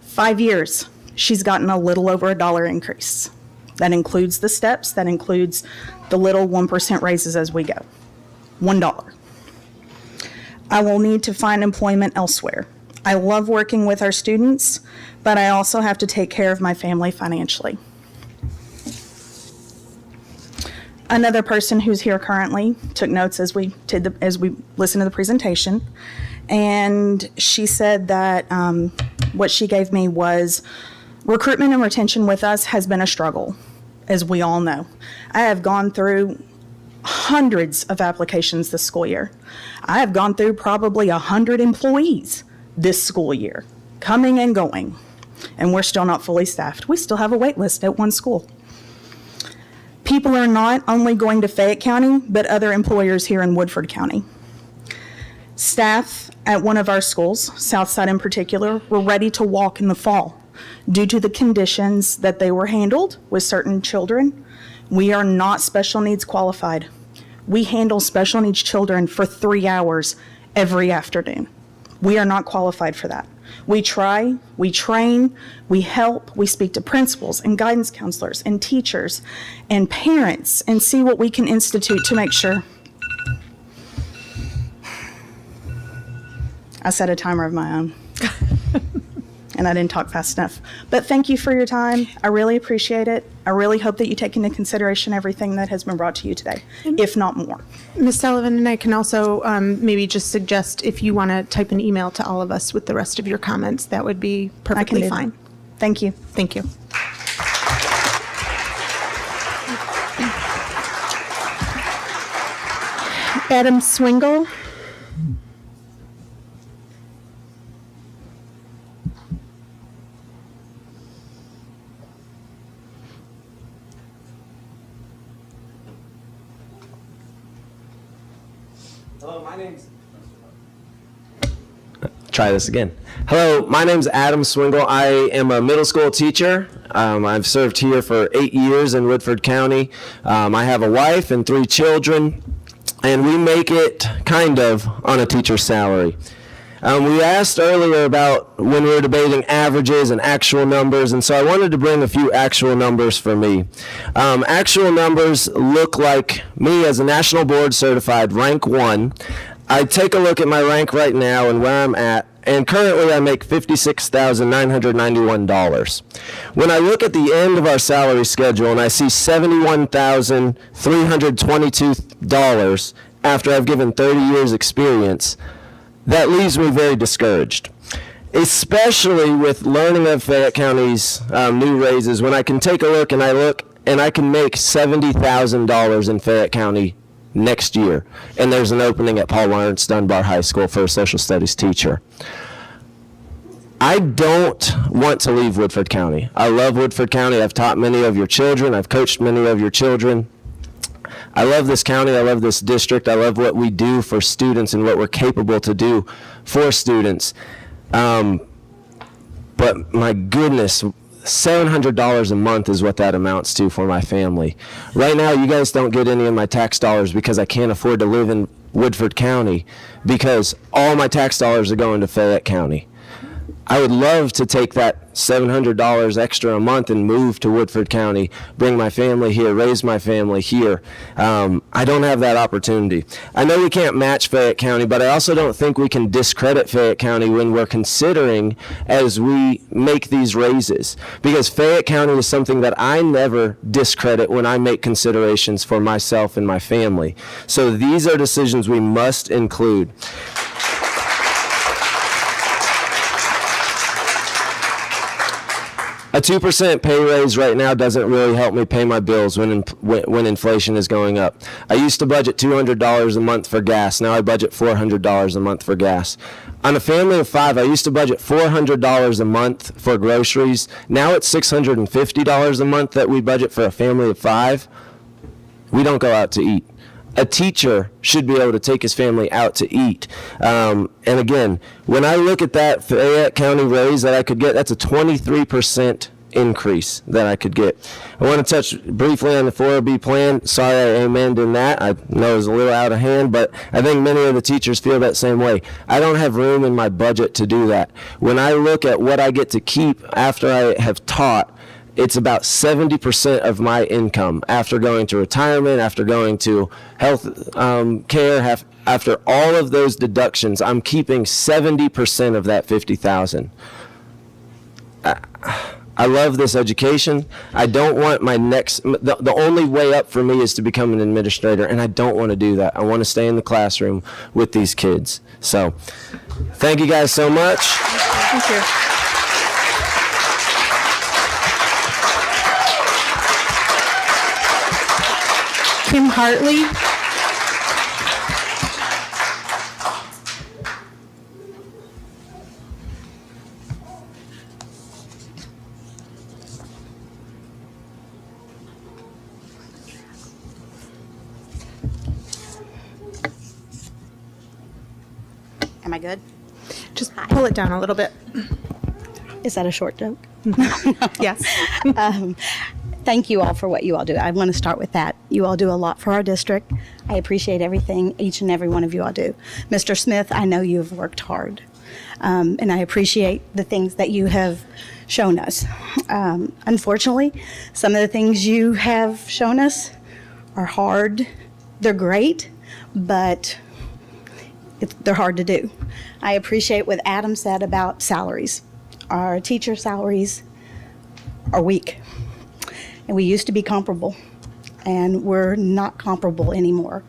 S12: 5 years. She's gotten a little over $1 increase. That includes the steps, that includes the little 1% raises as we go. $1. I will need to find employment elsewhere. I love working with our students, but I also have to take care of my family financially. Another person who's here currently took notes as we listened to the presentation, and she said that what she gave me was, recruitment and retention with us has been a struggle, as we all know. I have gone through hundreds of applications this school year. I have gone through probably 100 employees this school year, coming and going, and we're still not fully staffed. We still have a wait list at one school. People are not only going to Fayette County, but other employers here in Woodford County. Staff at one of our schools, Southside in particular, were ready to walk in the fall due to the conditions that they were handled with certain children. We are not special needs qualified. We handle special needs children for 3 hours every afternoon. We are not qualified for that. We try, we train, we help, we speak to principals and guidance counselors and teachers and parents and see what we can institute to make sure. I set a timer of my own. And I didn't talk fast enough. But thank you for your time. I really appreciate it. I really hope that you take into consideration everything that has been brought to you today, if not more.
S1: Ms. Sullivan, and I can also maybe just suggest if you want to type an email to all of us with the rest of your comments, that would be perfectly
S12: do
S1: fine.
S12: that. Thank you.
S1: Thank you. Adam Swingle.
S13: Hello, try this again. Hello, my name's Adam Swingle. I am a middle school teacher. I've served here for 8 years in Woodford County. I have a wife and 3 children, and we make it kind of on a teacher's salary. We asked earlier about when we were debating averages and actual numbers, and so I wanted to bring a few actual numbers for me. Actual numbers look like me as a national board certified rank 1. I take a look at my rank right now and where I'm at, and currently I make $56,991. When I look at the end of our salary schedule and I see $71,322 after I've given 30 years experience, that leaves me very discouraged, especially with learning of Fayette County's new raises. When I can take a look and I can make $70,000 in Fayette County next year, and there's an opening at Paul Lawrence Dunbar High School for a social studies teacher. I don't want to leave Woodford County. I love Woodford County. I've taught many of your children. I've coached many of your children. I love this county. I love this district. I love what we do for students and what we're capable to do for students. But my goodness, $700 a month is what that amounts to for my family. Right now, you guys don't get any of my tax dollars because I can't afford to live in Woodford County, because all my tax dollars are going to Fayette County. I would love to take that $700 extra a month and move to Woodford County, bring my family here, raise my family here. I don't have that opportunity. I know we can't match Fayette County, but I also don't think we can discredit Fayette County when we're considering as we make these raises, because Fayette County is something that I never discredit when I make considerations for myself and my family. So these are decisions we must include. A 2% pay raise right now doesn't really help me pay my bills when inflation is going up. I used to budget $200 a month for gas. Now I budget $400 a month for gas. On a family of 5, I used to budget $400 a month for groceries. Now it's $650 a month that we budget for a family of 5. We don't go out to eat. A teacher should be able to take his family out to eat. And again, when I look at that Fayette County raise that I could get, that's a 23% increase that I could get. I want to touch briefly on the 4B plan. Sorry I amended in that. I know it was a little out of hand, but I think many of the teachers feel that same way. I don't have room in my budget to do that. When I look at what I get to keep after I have taught, it's about 70% of my income after going to retirement, after going to health care, after all of those deductions. I'm keeping 70% of that $50,000. I love this education. I don't want my the only way up for me is to become an administrator, and I don't want to do that. I want to stay in the classroom with these kids. So thank you guys so much.
S1: Thank you. Kim Hartley.
S14: Am I good?
S1: Just pull it down a little bit.
S14: Is that a short joke?
S1: Yes.
S14: Thank you all for what you all do. I want to start with that. You all do a lot for our district. I appreciate everything each and every one of you all do. Mr. Smith, I know you have worked hard, and I appreciate the things that you have shown us. Unfortunately, some of the things you have shown us are hard. They're great, but they're hard to do. I appreciate what Adam said about salaries. Our teacher salaries are weak. And we used to be comparable, and we're not comparable anymore.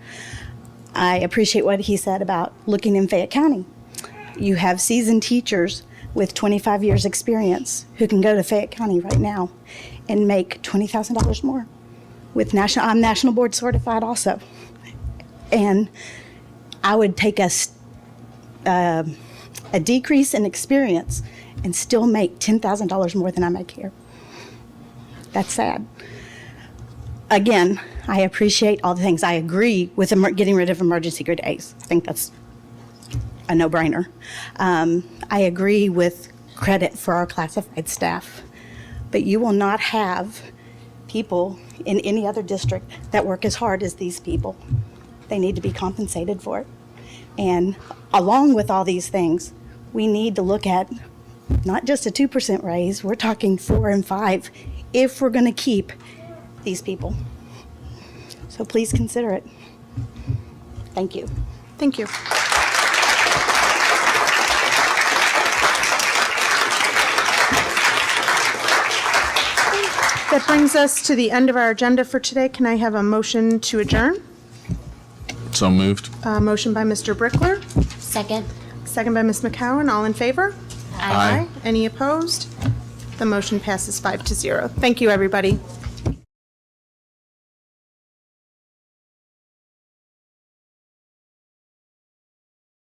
S14: I appreciate what he said about looking in Fayette County. You have seasoned teachers with 25 years experience who can go to Fayette County right now and make $20,000 more. I'm national board certified also. And I would take a decrease in experience and still make $10,000 more than I make here. That's sad. Again, I appreciate all the things. I agree with getting rid of emergency grade A's. I think that's a no-brainer. I agree with credit for our classified staff. But you will not have people in any other district that work as hard as these people. They need to be compensated for it. And along with all these things, we need to look at not just a 2% raise, we're talking 4 and 5 if we're going to keep these people. So please consider it. Thank you.
S1: Thank you. That brings us to the end of our agenda for today. Can I have a motion to adjourn?
S5: So moved.
S1: Motion by Mr. Brickler,
S7: Second.
S1: second by Ms. McCowan. All in favor?
S5: Aye.
S1: Any opposed? The motion passes 5-0. Thank you, everybody.